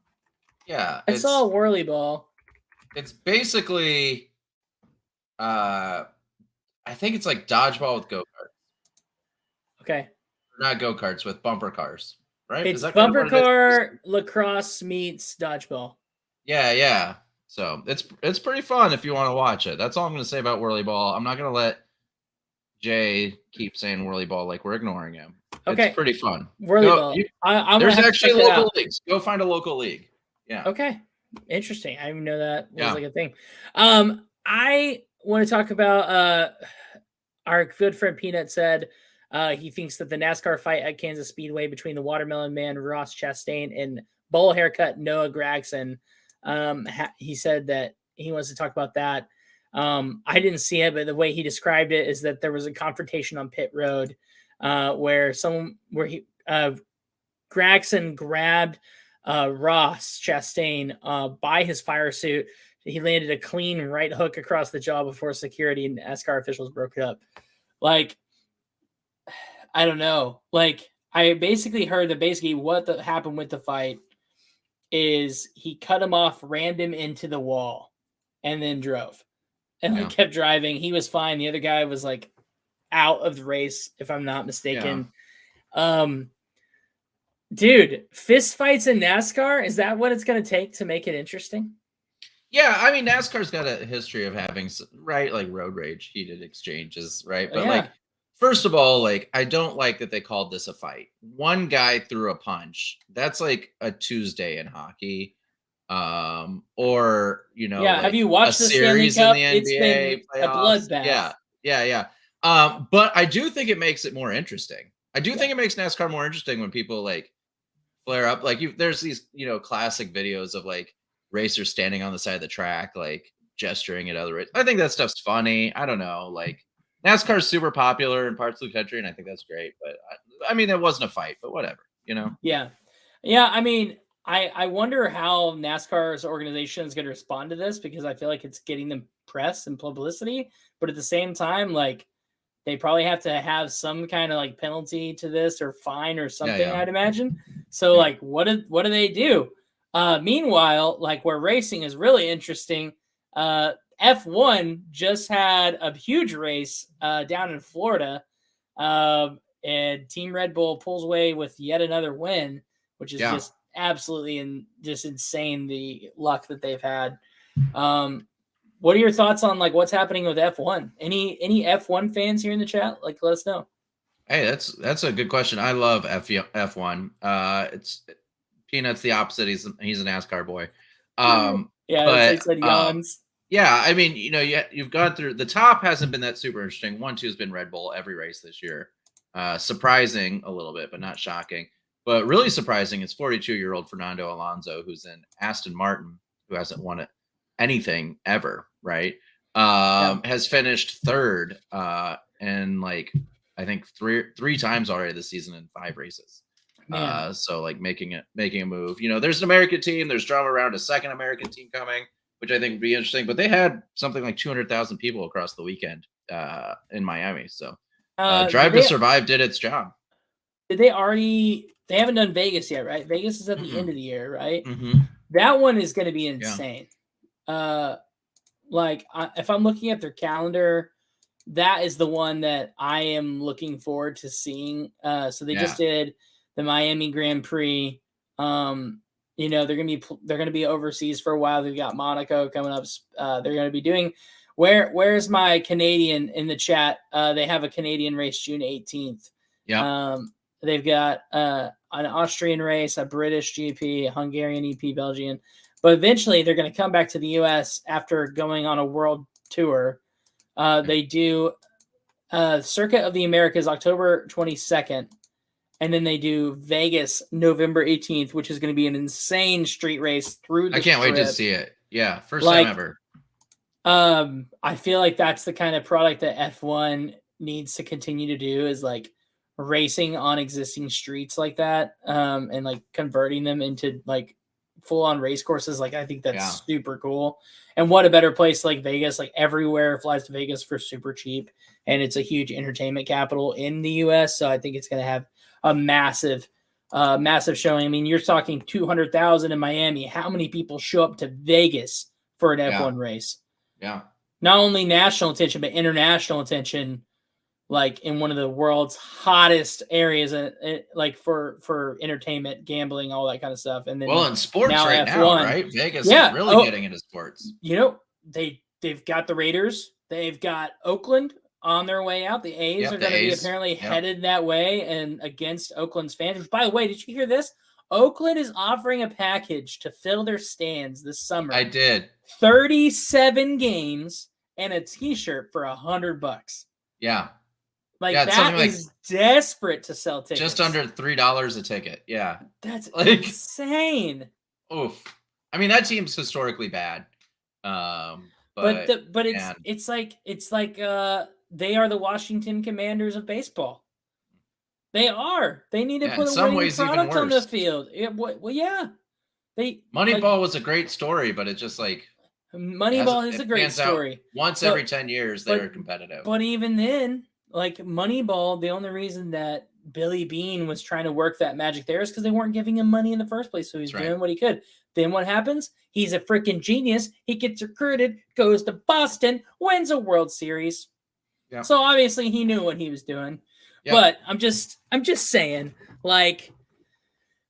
Speaker 3: Yeah,
Speaker 2: I saw Whirly Ball.
Speaker 3: It's basically, I think it's like dodgeball with go-karts.
Speaker 2: Okay.
Speaker 3: Not go-karts, with bumper cars, right?
Speaker 2: It's bumper car lacrosse meets dodgeball.
Speaker 3: Yeah. So it's pretty fun if you want to watch it. That's all I'm going to say about Whirly Ball. I'm not going to let Jay keep saying Whirly Ball like we're ignoring him.
Speaker 2: Okay.
Speaker 3: It's pretty fun.
Speaker 2: Whirly Ball.
Speaker 3: There's actually local leagues. Go find a local league. Yeah.
Speaker 2: Okay. Interesting. I didn't know that was like a thing. I want to talk about our good friend Peanut said he thinks that the NASCAR fight at Kansas Speedway between the Watermelon Man Ross Chastain and bowl haircut Noah Gragson. He said that he wants to talk about that. I didn't see it, but the way he described it is that there was a confrontation on pit road where Gragson grabbed Ross Chastain by his fire suit. He landed a clean right hook across the jaw before security and NASCAR officials broke it up. I don't know. I basically heard that what happened with the fight is he cut him off, rammed him into the wall, and then drove. And kept driving. He was fine. The other guy was out of the race, if I'm not mistaken. Yeah. Dude, fist fights in NASCAR, is that what it's going to take to make it interesting?
Speaker 3: Yeah, NASCAR's got a history of having, right, road rage, heated exchanges, right? But first of all, I don't like that they called this a fight. One guy threw a punch. That's a Tuesday in hockey. Or
Speaker 2: have you watched the Stanley Cup? It's been a bloodbath.
Speaker 3: Yeah. But I do think it makes it more interesting. I do think it makes NASCAR more interesting when people flare up. There's these classic videos of racers standing on the side of the track gesturing at other racers. I think that stuff's funny. I don't know. NASCAR is super popular in parts of the country, and I think that's great. But it wasn't a fight, but whatever.
Speaker 2: Yeah. I wonder how NASCAR's organization is going to respond to this, because I feel like it's getting them press and publicity, but at the same time, like, they probably have to have some kind of like penalty to this or fine or something,
Speaker 3: yeah.
Speaker 2: I'd imagine. So
Speaker 3: Yeah.
Speaker 2: like, what do they do? Meanwhile, like, where racing is really interesting, F1 just had a huge race down in Florida, and Team Red Bull pulls away with yet another win, which is just absolutely just insane, the luck that they've had. What are your thoughts on like what's happening with F1? Any F1 fans here in the chat? Like, let us know.
Speaker 3: Hey, that's a good question. I love F1. It's Peanut's the opposite. He's a NASCAR boy.
Speaker 2: Yeah,
Speaker 3: but
Speaker 2: it's like yawns.
Speaker 3: yeah, I mean, you've gone through the top hasn't been that super interesting. 1-2 has been Red Bull every race this year. Surprising a little bit, but not shocking. But really surprising is 42-year-old Fernando Alonso, who's in Aston Martin, who hasn't won anything ever, right? Has finished third and like I think three times already this season in 5 races. So like making a move. There's an American team. There's drama around a second American team coming, which I think would be interesting. But they had something like 200,000 people across the weekend in Miami. So Drive to Survive did its job.
Speaker 2: Did they already? They haven't done Vegas yet, right? Vegas is at the end of the year, right?
Speaker 3: Mm-hmm.
Speaker 2: That one is going to be insane. Like, if I'm looking at their calendar, that is the one that I am looking forward to seeing. So they just did the Miami Grand Prix. They're gonna be overseas for a while. They've got Monaco coming up. They're gonna be doing. Where's my Canadian in the chat? They have a Canadian race June 18th.
Speaker 3: Yeah.
Speaker 2: They've got an Austrian race, a British GP, a Hungarian EP, Belgian. But eventually they're going to come back to the U.S. after going on a world tour. They do Circuit of the Americas October 22nd. And then they do Vegas November 18th, which is going to be an insane street race through the
Speaker 3: I can't wait to see it. Yeah, first time ever.
Speaker 2: I feel like that's the kind of product that F1 needs to continue to do, is like racing on existing streets like that, and like converting them into like full-on race courses. Like, I think that's super cool. And what a better place like Vegas, like everywhere flies to Vegas for super cheap, and it's a huge entertainment capital in the US. So I think it's going to have a massive showing. I mean, you're talking 200,000 in Miami. How many people show up to Vegas for an F1 race?
Speaker 3: Yeah.
Speaker 2: Not only national attention, but international attention, like in one of the world's hottest areas, like for entertainment, gambling, all that kind of stuff. And then
Speaker 3: in sports now
Speaker 2: F1,
Speaker 3: now, right? Vegas is really getting into sports.
Speaker 2: They've got the Raiders. They've got Oakland on their way out. The A's are going to be apparently headed that way and against Oakland's fans. Which, by the way, did you hear this? Oakland is offering a package to fill their stands this summer.
Speaker 3: I did.
Speaker 2: 37 games and a T-shirt for $100.
Speaker 3: Yeah.
Speaker 2: Like, that is desperate to sell tickets.
Speaker 3: Just under $3 a ticket. Yeah.
Speaker 2: That's insane.
Speaker 3: Oof. I mean, that team's historically bad.
Speaker 2: But it's like they are the Washington Commanders of baseball. They are. They need to put a winning product on the field.
Speaker 3: Moneyball was a great story, but it's just like
Speaker 2: Moneyball is a great story.
Speaker 3: Once every 10 years, they're competitive.
Speaker 2: But even then, like Moneyball, the only reason that Billy Beane was trying to work that magic there is because they weren't giving him money in the first place. So he's doing what he could. Then what happens? He's a freaking genius. He gets recruited, goes to Boston, wins a World Series. Yeah. So obviously he knew what he was doing. Yeah. But I'm just saying, like,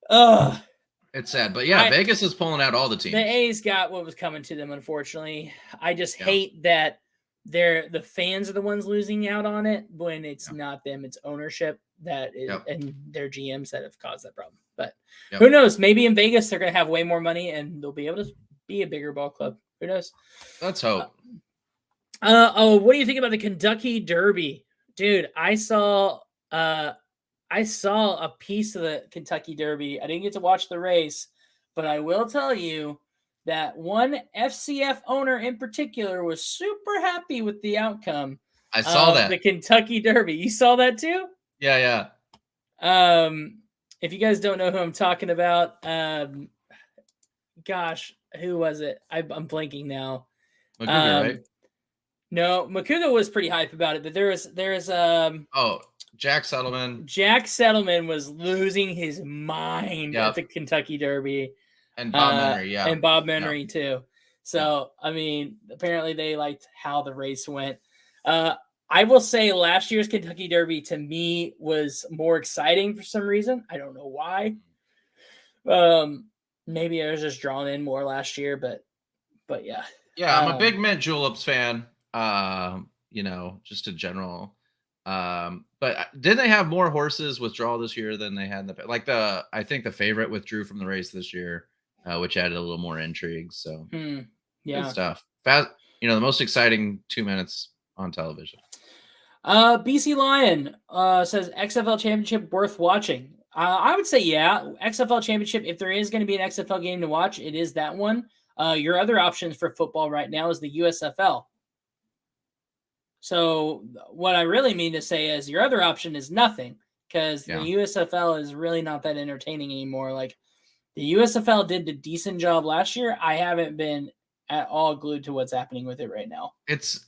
Speaker 3: it's sad. But yeah, Vegas is pulling out all the teams.
Speaker 2: The A's got what was coming to them, unfortunately. I just hate that the fans are the ones losing out on it when it's not them. It's ownership that is, and their GMs that have caused that problem. But who knows? Maybe in Vegas they're going to have way more money and they'll be able to be a bigger ball club. Who knows?
Speaker 3: Let's hope.
Speaker 2: What do you think about the Kentucky Derby? Dude, I saw a piece of the Kentucky Derby. I didn't get to watch the race, but I will tell you that one FCF owner in particular was super happy with the outcome.
Speaker 3: I saw that.
Speaker 2: The Kentucky Derby. You saw that too?
Speaker 3: Yeah.
Speaker 2: If you guys don't know who I'm talking about, gosh, who was it? I'm blanking now.
Speaker 3: Maguga, right?
Speaker 2: No, Makuga was pretty hype about it, but there's
Speaker 3: Jack Settleman.
Speaker 2: Jack Settleman was losing his mind at the Kentucky Derby.
Speaker 3: And Bob Menery, yeah.
Speaker 2: And Bob Menery, too. So, I mean, apparently they liked how the race went. I will say last year's Kentucky Derby, to me, was more exciting for some reason. I don't know why. Maybe I was just drawn in more last year, but yeah.
Speaker 3: Yeah, I'm a big mint juleps fan. Just in general. But did they have more horses withdraw this year than they had in I think the favorite withdrew from the race this year, which added a little more intrigue. So
Speaker 2: yeah,
Speaker 3: good stuff. Fast, the most exciting 2 minutes on television.
Speaker 2: BC Lion says XFL Championship worth watching. I would say XFL Championship. If there is going to be an XFL game to watch, it is that one. Your other options for football right now is the USFL. So what I really mean to say is your other option is nothing, because the USFL is really not that entertaining anymore. Like, the USFL did a decent job last year. I haven't been at all glued to what's happening with it right now.
Speaker 3: It's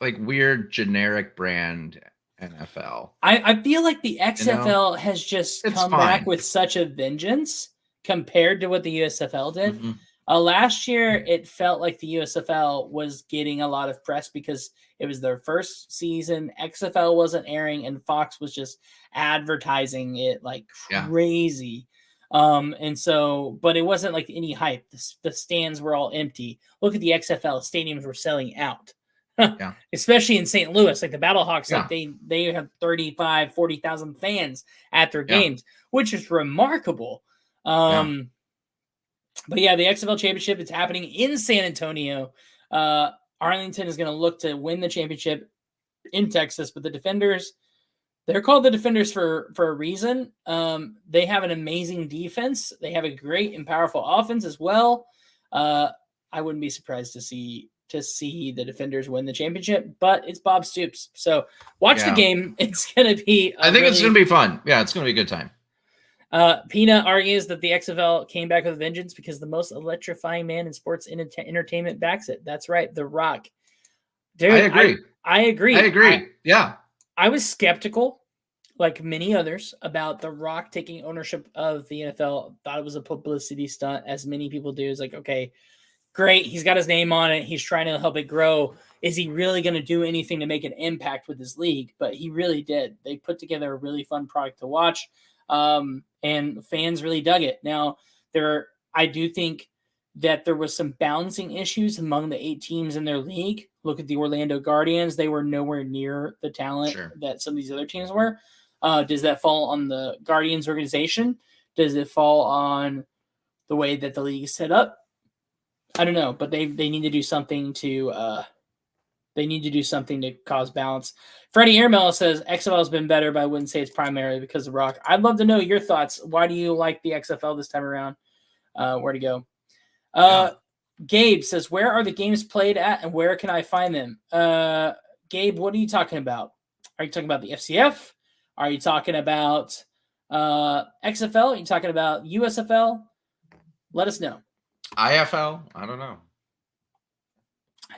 Speaker 3: like weird generic brand NFL.
Speaker 2: I feel like the XFL has just come back with such a vengeance compared to what the USFL did.
Speaker 3: Mm-hmm.
Speaker 2: Last year, it felt like the USFL was getting a lot of press because it was their first season. XFL wasn't airing, and Fox was just advertising it like crazy. But it wasn't like any hype. The stands were all empty. Look at the XFL. Stadiums were selling out. Especially in St. Louis, like the Battlehawks, like they have 35, 40,000 fans at their games, which is remarkable. But the XFL Championship is happening in San Antonio. Arlington is going to look to win the championship in Texas, but the Defenders, they're called the Defenders for a reason. They have an amazing defense. They have a great and powerful offense as well. I wouldn't be surprised to see the Defenders win the championship, but it's Bob Stoops. So watch the game. It's going to be
Speaker 3: it's going to be fun. Yeah, it's going to be a good time.
Speaker 2: Pina argues that the XFL came back with a vengeance because the most electrifying man in sports entertainment backs it. That's right, The Rock. Dude, I agree. I was skeptical, like many others, about The Rock taking ownership of the NFL. Thought it was a publicity stunt, as many people do. It's like, okay, great, he's got his name on it. He's trying to help it grow. Is he really going to do anything to make an impact with his league? But he really did. They put together a really fun product to watch. And fans really dug it. Now, I do think that there was some balancing issues among the 8 teams in their league. Look at the Orlando Guardians. They were nowhere near the talent that some of these other teams were. Does that fall on the Guardians organization? Does it fall on the way that the league is set up? I don't know, but they need to do something to cause balance. Freddie Airmail says XFL has been better, but I wouldn't say it's primarily because of Rock. I'd love to know your thoughts. Why do you like the XFL this time around? Where to go? Gabe says, where are the games played at and where can I find them? Gabe, what are you talking about? Are you talking about the FCF? Are you talking about XFL? Are you talking about USFL? Let us know.
Speaker 3: IFL? I don't know.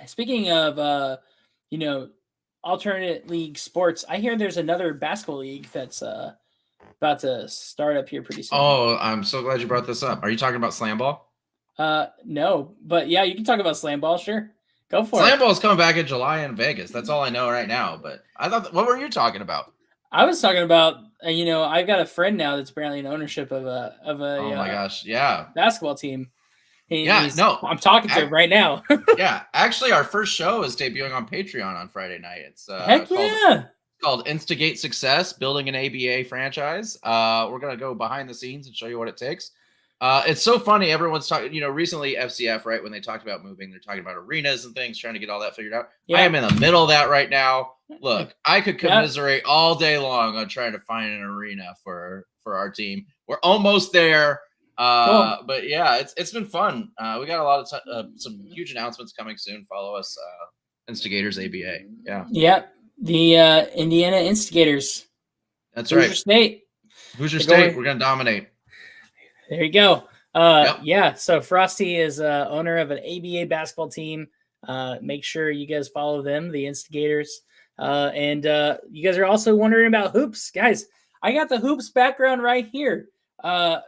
Speaker 2: Speaking of, alternate league sports, I hear there's another basketball league that's about to start up here pretty soon.
Speaker 3: Oh, I'm so glad you brought this up. Are you talking about slam ball?
Speaker 2: No, but yeah, you can talk about slam ball. Sure, go for it.
Speaker 3: Slam ball is coming back in July in Vegas. That's all I know right now. But I thought, what were you talking about?
Speaker 2: I was talking about, I've got a friend now that's apparently in ownership of a. Oh
Speaker 3: my gosh, yeah.
Speaker 2: Basketball team.
Speaker 3: I'm
Speaker 2: talking to him right now.
Speaker 3: Yeah, actually, our first show is debuting on Patreon on Friday night. It's called Instigate Success, Building an ABA Franchise. We're gonna go behind the scenes and show you what it takes. It's so funny. Everyone's talking. Recently FCF, right? When they talked about moving, they're talking about arenas and things, trying to get all that figured out. Yeah. I am in the middle of that right now. Look, I could commiserate all day long on trying to find an arena for our team. We're almost there.
Speaker 2: Cool.
Speaker 3: But yeah, it's been fun. We got a lot of some huge announcements coming soon. Follow us, Instigators ABA. Yeah.
Speaker 2: Yep. The Indiana Instigators.
Speaker 3: That's right.
Speaker 2: State.
Speaker 3: Hoosier State. We're gonna dominate.
Speaker 2: There you go. Yeah, so Frosty is owner of an ABA basketball team. Make sure you guys follow them, the Instigators. And you guys are also wondering about hoops. Guys, I got the hoops background right here.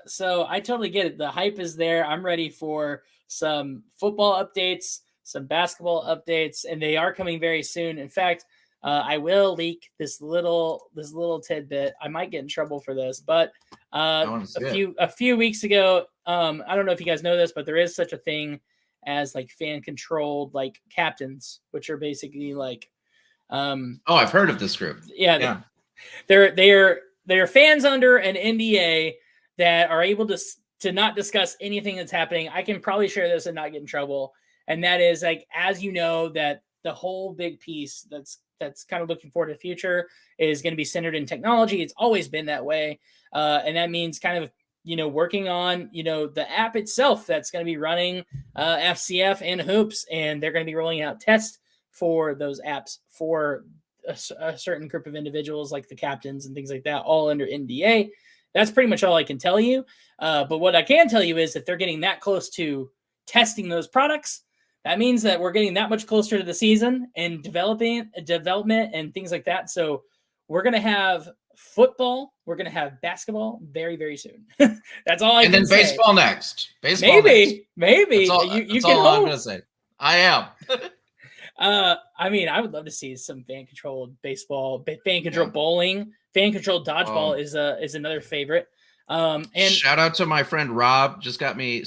Speaker 2: So I totally get it. The hype is there. I'm ready for some football updates, some basketball updates, and they are coming very soon. In fact, I will leak this little tidbit. I might get in trouble for this, but a few weeks ago, I don't know if you guys know this, but there is such a thing as like fan controlled like captains, which are basically like
Speaker 3: I've heard of this group.
Speaker 2: Yeah. They're fans under an NDA that are able to not discuss anything that's happening. I can probably share this and not get in trouble. And that is like, as you know, that the whole big piece that's kind of looking forward to the future is going to be centered in technology. It's always been that way. And that means kind of, working on, the app itself that's going to be running FCF and hoops. And they're going to be rolling out tests for those apps for a certain group of individuals like the captains and things like that, all under NDA. That's pretty much all I can tell you. But what I can tell you is if they're getting that close to testing those products, that means that we're getting that much closer to the season and development and things like that. So we're going to have football. We're going to have basketball very, very soon. That's all I can say.
Speaker 3: And then baseball next.
Speaker 2: Maybe.
Speaker 3: That's all I'm going to say. I am.
Speaker 2: I mean, I would love to see some fan-controlled baseball, fan-controlled bowling, fan-controlled dodgeball is another favorite. And
Speaker 3: shout out to my friend Rob. Just got me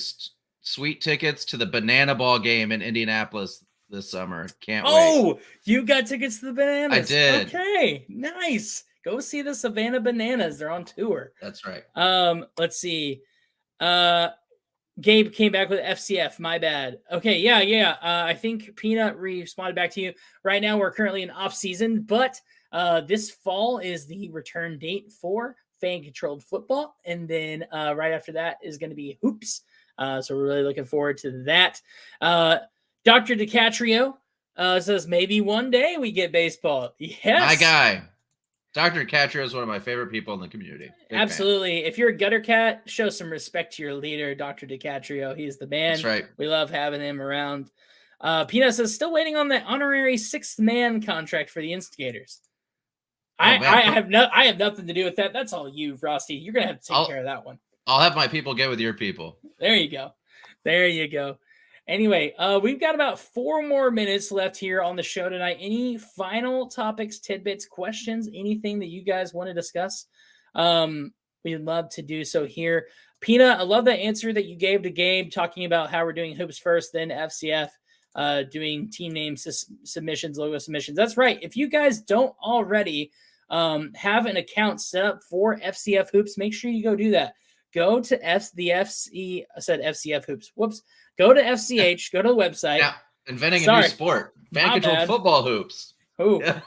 Speaker 3: sweet tickets to the Banana Ball game in Indianapolis this summer. Can't wait.
Speaker 2: Oh, you got tickets to the Bananas.
Speaker 3: I did.
Speaker 2: Okay, nice. Go see the Savannah Bananas. They're on tour.
Speaker 3: That's right.
Speaker 2: Let's see. Gabe came back with FCF. My bad. Okay, yeah. I think Peanut responded back to you. Right now, we're currently in off season, but this fall is the return date for fan-controlled football, and then right after that is going to be hoops. So we're really looking forward to that. Dr. DiCatrio says maybe one day we get baseball. Yes,
Speaker 3: my guy. Dr. DiCatrio is one of my favorite people in the community. Big
Speaker 2: Absolutely. Fan. If you're a gutter cat, show some respect to your leader, Dr. DiCatrio. He's the man.
Speaker 3: That's right.
Speaker 2: We love having him around. Peanut says, still waiting on the honorary sixth man contract for the Instigators. I have nothing to do with that. That's all you, Frosty. You're going to have to take care of that one.
Speaker 3: I'll have my people get with your people.
Speaker 2: There you go. Anyway, we've got about 4 more minutes left here on the show tonight. Any final topics, tidbits, questions, anything that you guys want to discuss? We'd love to do so here. Peanut, I love the answer that you gave to Gabe talking about how we're doing hoops first, then FCF, doing team name submissions, logo submissions. That's right. If you guys don't already have an account set up for FCF hoops, make sure you go do that. Go to FCF hoops. Whoops. Go to FCH. Go to the website.
Speaker 3: Yeah, inventing a new sport. Fan-controlled football hoops.
Speaker 2: Ooh. Yeah.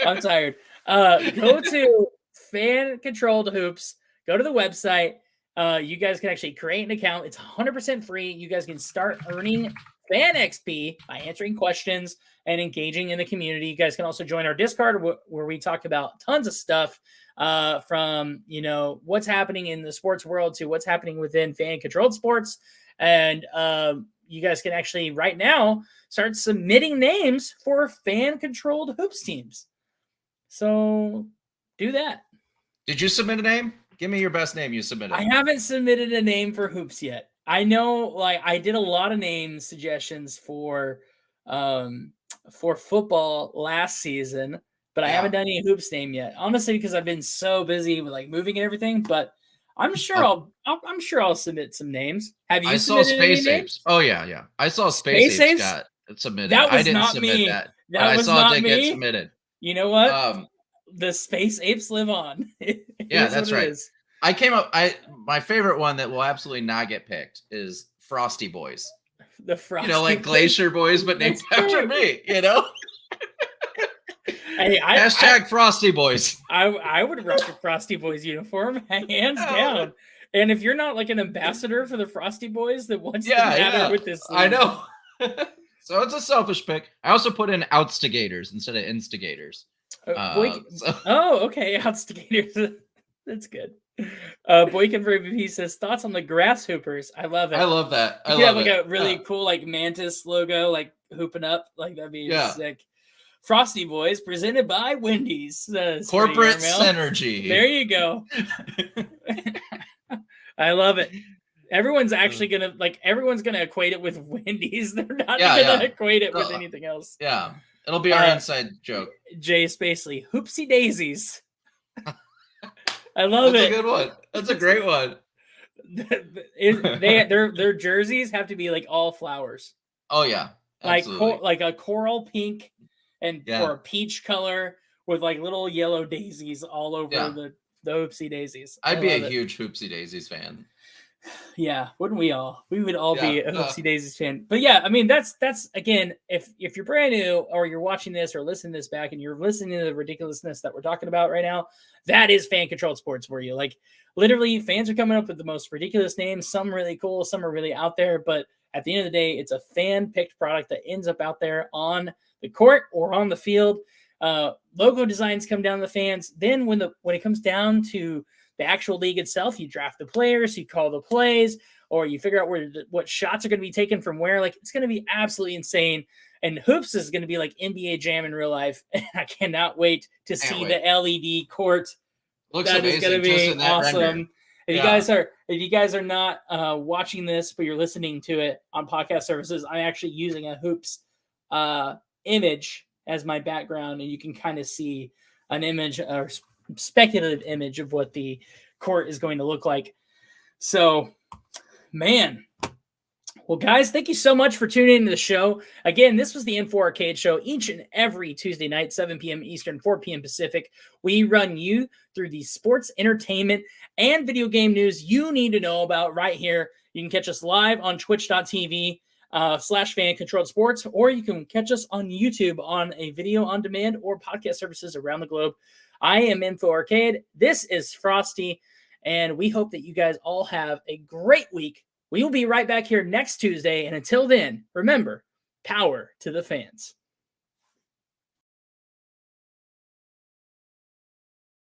Speaker 2: I'm tired. Go to fan-controlled hoops. Go to the website. You guys can actually create an account. It's 100% free. You guys can start earning fan XP by answering questions and engaging in the community. You guys can also join our Discord where we talk about tons of stuff from, what's happening in the sports world to what's happening within fan-controlled sports. And you guys can actually right now start submitting names for fan-controlled hoops teams. So do that.
Speaker 3: Did you submit a name? Give me your best name you submitted.
Speaker 2: I haven't submitted a name for hoops yet. I know, I did a lot of name suggestions for football last season, but I haven't done any hoops name yet. Honestly, because I've been so busy with moving and everything. But I'm sure I'll submit some names. Have you?
Speaker 3: I saw Space Apes. Oh yeah. I saw Space Apes got submitted.
Speaker 2: I
Speaker 3: didn't
Speaker 2: not
Speaker 3: submit
Speaker 2: me.
Speaker 3: that.
Speaker 2: That was
Speaker 3: not
Speaker 2: me.
Speaker 3: Get submitted.
Speaker 2: You know what? The Space Apes live on.
Speaker 3: Yeah, that's right. My favorite one that will absolutely not get picked is Frosty Boys.
Speaker 2: The Frosty,
Speaker 3: like Glacier Boys, but named after me. Hey, Frosty Boys.
Speaker 2: I would rock a Frosty Boys uniform, hands down. And if you're not an ambassador for the Frosty Boys, then what's the matter with this league?
Speaker 3: I know. So it's a selfish pick. I also put in Outstigators instead of Instigators.
Speaker 2: Okay, Outstigators. That's good. Boykin for MVP says thoughts on the grasshoppers. I love it.
Speaker 3: I love that.
Speaker 2: You could have like a really cool like mantis logo, like hooping up, like that'd be sick. Frosty Boys presented by Wendy's.
Speaker 3: Corporate synergy.
Speaker 2: There you go. I love it. Everyone's actually gonna equate it with Wendy's. They're not gonna equate it with anything else.
Speaker 3: Yeah, it'll be our inside joke.
Speaker 2: Jay Spacely, hoopsie daisies. I love
Speaker 3: That's
Speaker 2: it.
Speaker 3: That's a good one. That's a great one.
Speaker 2: Their jerseys have to be like all flowers.
Speaker 3: Oh yeah, absolutely.
Speaker 2: like a coral pink or a peach color with like little yellow daisies all over the hoopsie daisies.
Speaker 3: I'd be a huge hoopsie daisies fan.
Speaker 2: Yeah, wouldn't we all? We would all be a hoopsie daisies fan. But yeah, I mean that's again, if you're brand new or you're watching this or listening to this back and you're listening to the ridiculousness that we're talking about right now, that is fan controlled sports for you. Like literally, fans are coming up with the most ridiculous names. Some really cool, some are really out there. But at the end of the day, it's a fan picked product that ends up out there on the court or on the field. Logo designs come down to the fans. Then when it comes down to the actual league itself, you draft the players, you call the plays, or you figure out what shots are going to be taken from where. Like it's going to be absolutely insane. And hoops is going to be like NBA Jam in real life. And I cannot wait to see the LED court.
Speaker 3: Looks
Speaker 2: that
Speaker 3: amazing.
Speaker 2: Is going to be awesome.
Speaker 3: Render.
Speaker 2: If you guys are not watching this, but you're listening to it on podcast services, I'm actually using a hoops image as my background, and you can kind of see an image or speculative image of what the court is going to look like. So, man. Well, guys, thank you so much for tuning into the show. Again, this was the Info Arcade Show each and every Tuesday night, 7 p.m. Eastern, 4 p.m. Pacific. We run you through the sports, entertainment, and video game news you need to know about right here. You can catch us live on twitch.tv /fan controlled sports, or you can catch us on YouTube on a video on demand or podcast services around the globe. I am Info Arcade. This is Frosty, and we hope that you guys all have a great week. We will be right back here next Tuesday. And until then, remember, power to the fans.